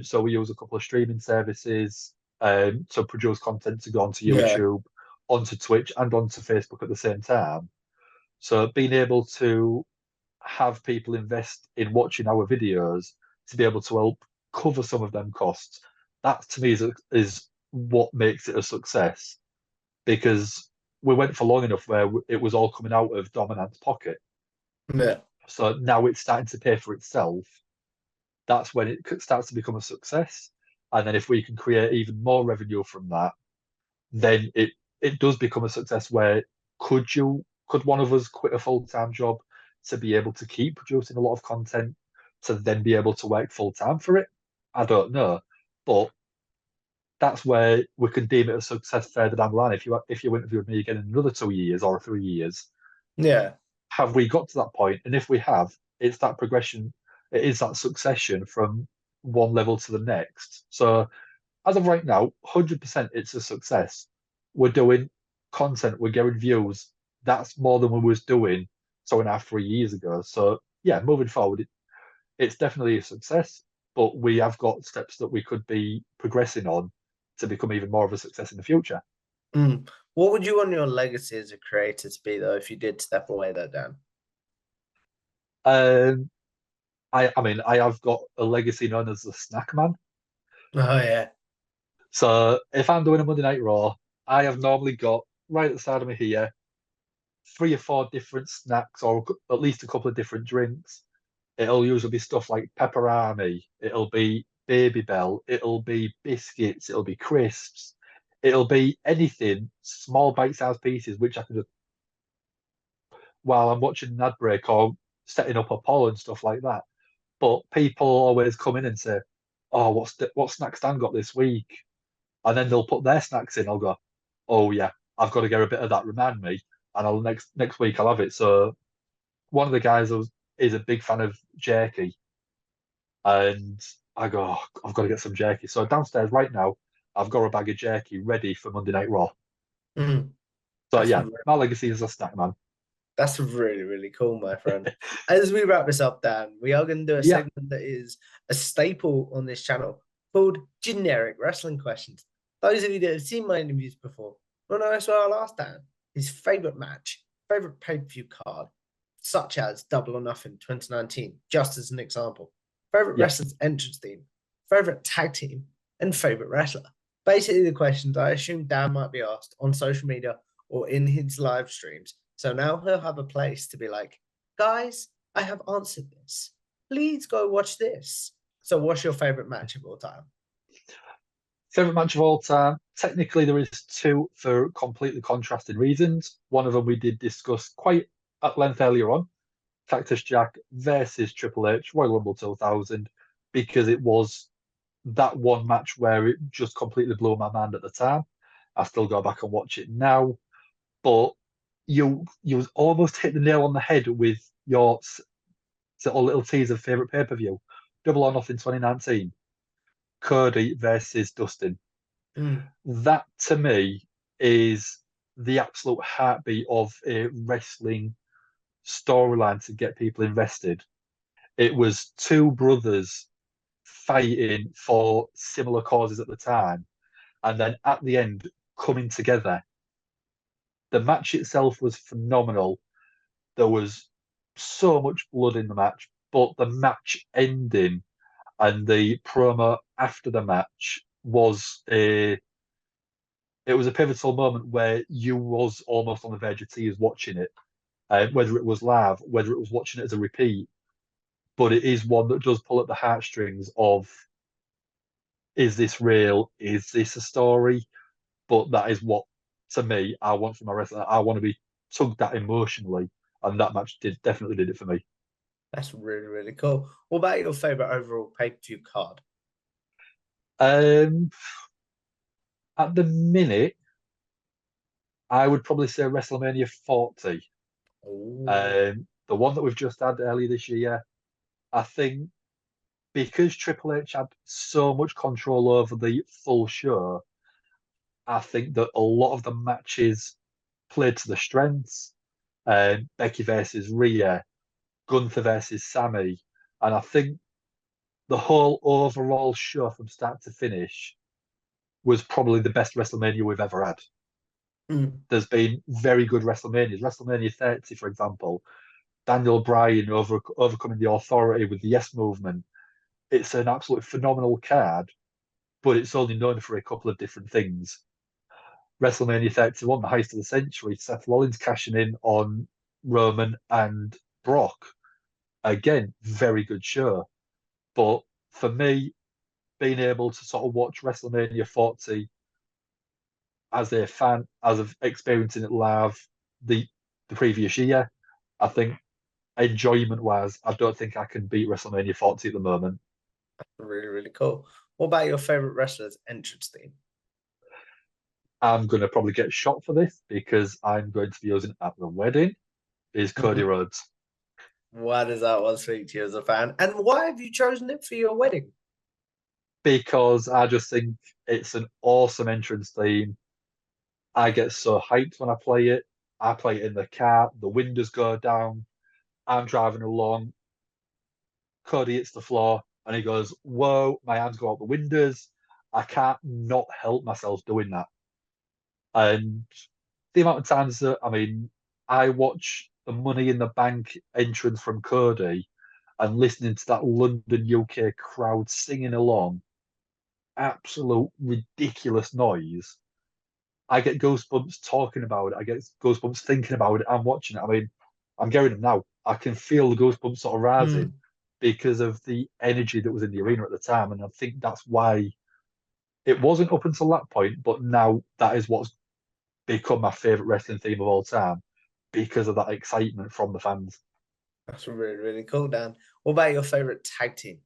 So we use a couple of streaming services to produce content to go onto Yeah, YouTube, onto Twitch, and onto Facebook at the same time. So being able to have people invest in watching our videos to be able to help cover some of them costs, that to me is what makes it a success because we went for long enough where it was all coming out of Dominant's pocket. yeah. So now it's starting to pay for itself. That's when it starts to become a success. And then if we can create even more revenue from that, then it does become a success where could one of us quit a full-time job to be able to keep producing a lot of content to then be able to work full-time for it? I don't know. But that's where we can deem it a success further down the line. If you interview with me again in another 2 years or 3 years, Yeah. have we got to that point? And if we have, it's that progression, it is that succession from one level to the next. So as of right now, 100% it's a success. We're doing content, we're getting views. That's more than we was doing 2.5, 3 years ago. So yeah, moving forward, it's definitely a success, but we have got steps that we could be progressing on to become even more of a success in the future. Mm. What would you want your legacy as a creator to be, though, if you did step away there, Dan? Um, I mean, I have got a legacy known as the Snack Man. Oh yeah. So if I'm doing a Monday Night Raw, I have normally got right at the side of me here 3 or 4 different snacks or at least a couple of different drinks. It'll usually be stuff like pepperami, it'll be Baby Bell, it'll be biscuits, it'll be crisps, it'll be anything, small bite-sized pieces, which I can just while I'm watching an ad break or setting up a poll and stuff like that. But people always come in and say, "Oh, what snacks Dan got this week?" And then they'll put their snacks in. I'll go, "Oh yeah, I've got to get a bit of that. Remind me." And I'll next week I'll have it. So one of the guys is a big fan of jerky, and I go, oh, "I've got to get some jerky." So downstairs right now, I've got a bag of jerky ready for Monday Night Raw. Mm. So That's yeah, my legacy is a snack man. That's really, really cool, my friend. As we wrap this up, Dan, we are going to do a Yeah, segment that is a staple on this channel called Generic Wrestling Questions. Those of you that have seen my interviews before will know that's where I'll ask Dan his favorite match, favorite pay-per-view card, such as Double or Nothing 2019, just as an example. Favorite yeah, wrestler's entrance theme, favorite tag team, and favorite wrestler. Basically, the questions I assume Dan might be asked on social media or in his live streams. So now he'll have a place to be like, guys, I have answered this. Please go watch this. So, what's your favorite match of all time? favorite match of all time. technically there is two for completely contrasting reasons. One of them we did discuss quite at length earlier on, Cactus Jack versus Triple H Royal Rumble 2000, because it was that one match where it just completely blew my mind at the time. I still go back and watch it now, but you almost hit the nail on the head with your little teaser favorite pay per view, Double or Nothing 2019, Cody versus Dustin. Mm, That to me is the absolute heartbeat of a wrestling storyline to get people invested. It was two brothers fighting for similar causes at the time, and then at the end coming together. The match itself was phenomenal. There was so much blood in the match, but the match ending and the promo after the match was a pivotal moment where you was almost on the verge of tears watching it, whether it was live, whether it was watching it as a repeat. But it is one that does pull at the heartstrings of, is this real? Is this a story? But that is what, to me, I want from my wrestler. I want to be tugged at emotionally, and that match definitely did it for me. that's really, really cool. What about your favorite overall pay-per-view card? Um, at the minute, I would probably say WrestleMania 40, Oh, the one that we've just had earlier this year. I think because Triple H had so much control over the full show, I think that a lot of the matches played to the strengths. Becky versus Rhea, Gunther versus Sammy, and I think the whole overall show from start to finish was probably the best WrestleMania we've ever had. mm, There's been very good WrestleManias. WrestleMania 30, for example, Daniel Bryan overcoming the Authority with the Yes Movement. It's an absolutely phenomenal card, but it's only known for a couple of different things. WrestleMania 31, the heist of the century, Seth Rollins cashing in on Roman and Brock. Again, very good show. But for me, being able to sort of watch WrestleMania 40 as a fan, as of experiencing it live the the previous year, I think enjoyment wise, I don't think I can beat WrestleMania 40 at the moment. really, really cool. What about your favorite wrestler's entrance theme? I'm going to probably get shot for this because I'm going to be using at the wedding is Cody Rhodes Why does that one speak to you as a fan? And why have you chosen it for your wedding? because I just think it's an awesome entrance theme. I get so hyped when I play it. I play it in the car, the windows go down, I'm driving along, Cody hits the floor and he goes, whoa, my hands go out the windows. I can't not help myself doing that. And the amount of times that, I mean, I watch the Money in the Bank entrance from Cody and listening to that London, UK crowd singing along, absolute ridiculous noise. I get goosebumps talking about it. I get goosebumps thinking about it. I'm watching it. I mean, I'm getting them now. I can feel the goosebumps sort of rising Mm, because of the energy that was in the arena at the time. And I think that's why it wasn't up until that point, but now that is what's become my favorite wrestling theme of all time because of that excitement from the fans. that's really, really cool, Dan. What about your favorite tag team?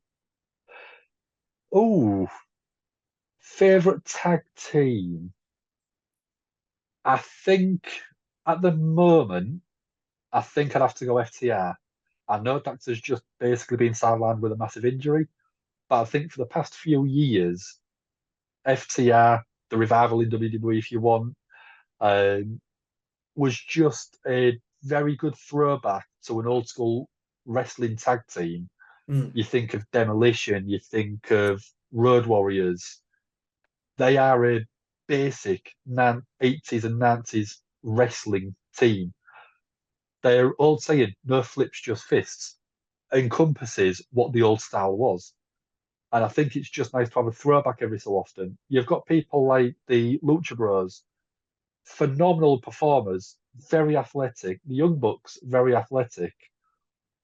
Oh, favorite tag team. I think at the moment, I think I'd have to go FTR. I know Dexter's just basically been sidelined with a massive injury, but I think for the past few years, FTR, the revival in WWE, if you want, um, was just a very good throwback to an old school wrestling tag team. Mm, You think of Demolition, you think of Road Warriors. They are a basic 80s and 90s wrestling team. Their old saying, no flips, just fists, encompasses what the old style was. And I think it's just nice to have a throwback every so often. You've got people like the Lucha Bros, phenomenal performers, very athletic. The Young Bucks, very athletic,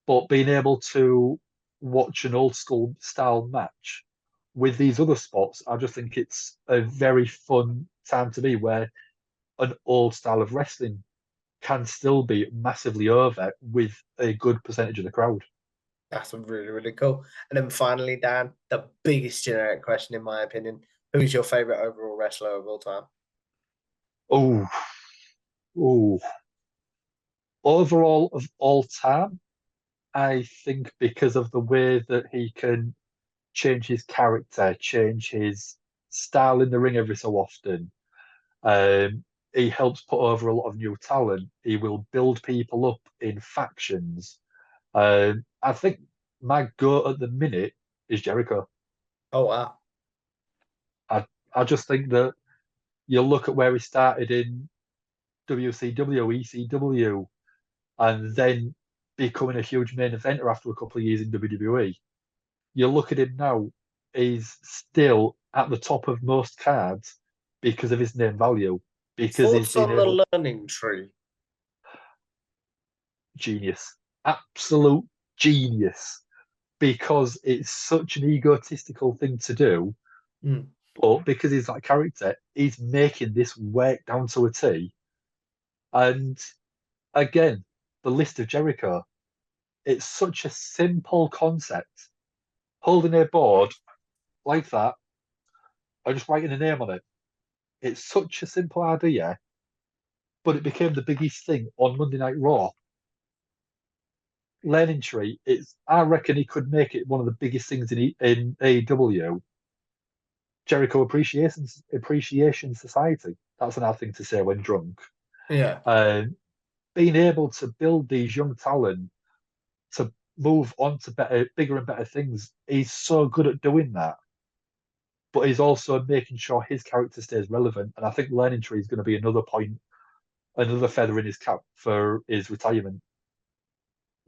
but being able to watch an old school style match with these other spots, I just think it's a very fun time to be where an old style of wrestling can still be massively over with a good percentage of the crowd. That's really, really cool. And then finally, Dan, the biggest generic question, in my opinion: who's your favorite overall wrestler of all time? Oh, oh. Overall of all time, I think because of the way that he can change his character, change his style in the ring every so often. He helps put over a lot of new talent. He will build people up in factions. I think my go at the minute is Jericho. Oh wow. I I just think that you look at where he started in WCW, ECW, and then becoming a huge main eventer after a couple of years in WWE. You look at him now, he's still at the top of most cards because of his name value, because he's Thoughts been on able the learning tree? genius, absolute genius, because it's such an egotistical thing to do. Mm. But because he's that character, he's making this work down to a T. And again, the list of Jericho, it's such a simple concept. Holding a board like that and just writing a name on it. It's such a simple idea, but it became the biggest thing on Monday Night Raw. Learning tree, it's I reckon he could make it one of the biggest things in AEW. Jericho Appreciation Society. That's an odd thing to say when drunk. Yeah. Um, Being able to build these young talent to move on to bigger and better things. He's so good at doing that, but he's also making sure his character stays relevant. And I think Learning Tree is going to be another point, another feather in his cap for his retirement.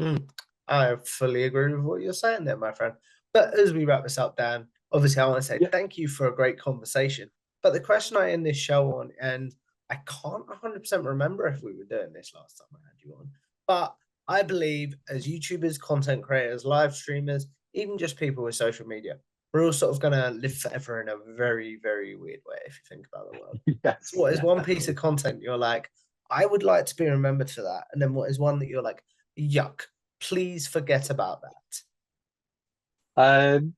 Mm. I fully agree with what you're saying there, my friend. But as we wrap this up, Dan, obviously I want to say Yeah, thank you for a great conversation. But the question I end this show on, and I can't 100% remember if we were doing this last time I had you on, but I believe as YouTubers, content creators, live streamers, even just people with social media, we're all sort of going to live forever in a very, very weird way if you think about the world. yes, So what is yeah, one piece definitely. of content you're like, I would like to be remembered for that? And then what is one that you're like, yuck, please forget about that? Um,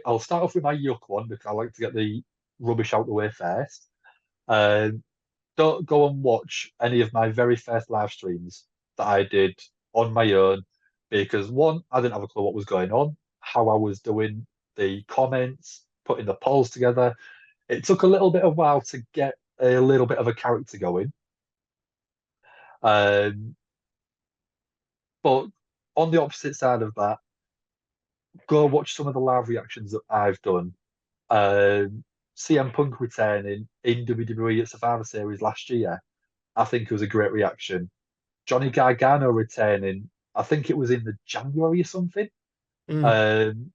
I'll start off with my yuck one because I like to get the rubbish out the way first. Um, don't go and watch any of my very first live streams that I did on my own because one, I didn't have a clue what was going on, how I was doing the comments, putting the polls together. It took a little bit of while to get a little bit of a character going. Um, but on the opposite side of that, go watch some of the live reactions that I've done. CM Punk returning in WWE at Survivor Series last year, I think it was a great reaction. Johnny Gargano returning, I think it was in the January or something. Mm, Um,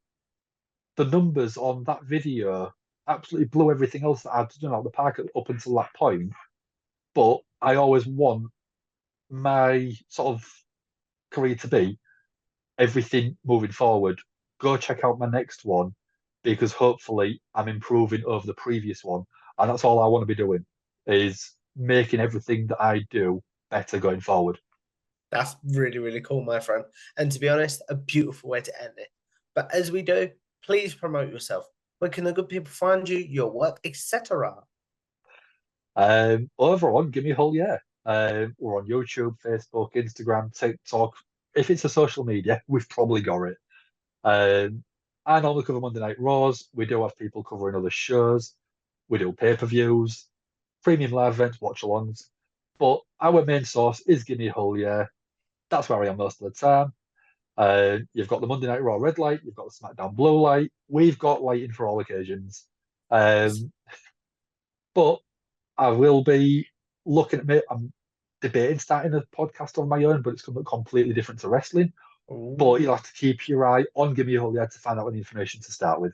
the numbers on that video absolutely blew everything else that I'd done out the park up until that point. But I always want my sort of career to be everything moving forward. Go check out my next one because hopefully I'm improving over the previous one. And that's all I want to be doing is making everything that I do better going forward. that's really, really cool, my friend. And to be honest, a beautiful way to end it. But as we do, please promote yourself. Where can the good people find you, your work, etc.? Overall, give me a whole year. We're on YouTube, Facebook, Instagram, TikTok. If it's a social media, we've probably got it. I normally cover Monday Night Raws. We do have people covering other shows. We do pay-per-views, premium live events, watch-alongs. But our main source is Give Me a Whole Year. That's where I am most of the time. You've got the Monday Night Raw red light. You've got the SmackDown blue light. We've got lighting for all occasions. Um, but I will be looking at me. I'm debating starting a podcast on my own, but it's completely different to wrestling. But Oh, you'll have to keep your eye on Give Me a Whole Year to find out any information to start with.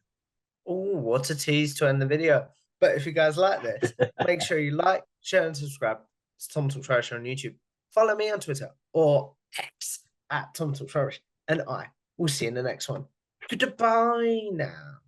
what a tease to end the video. But if you guys like this, make sure you like, share, and subscribe. It's Tom Talk Trash on YouTube. Follow me on Twitter or X at Tom Talk Trash. And I will see you in the next one. Goodbye now.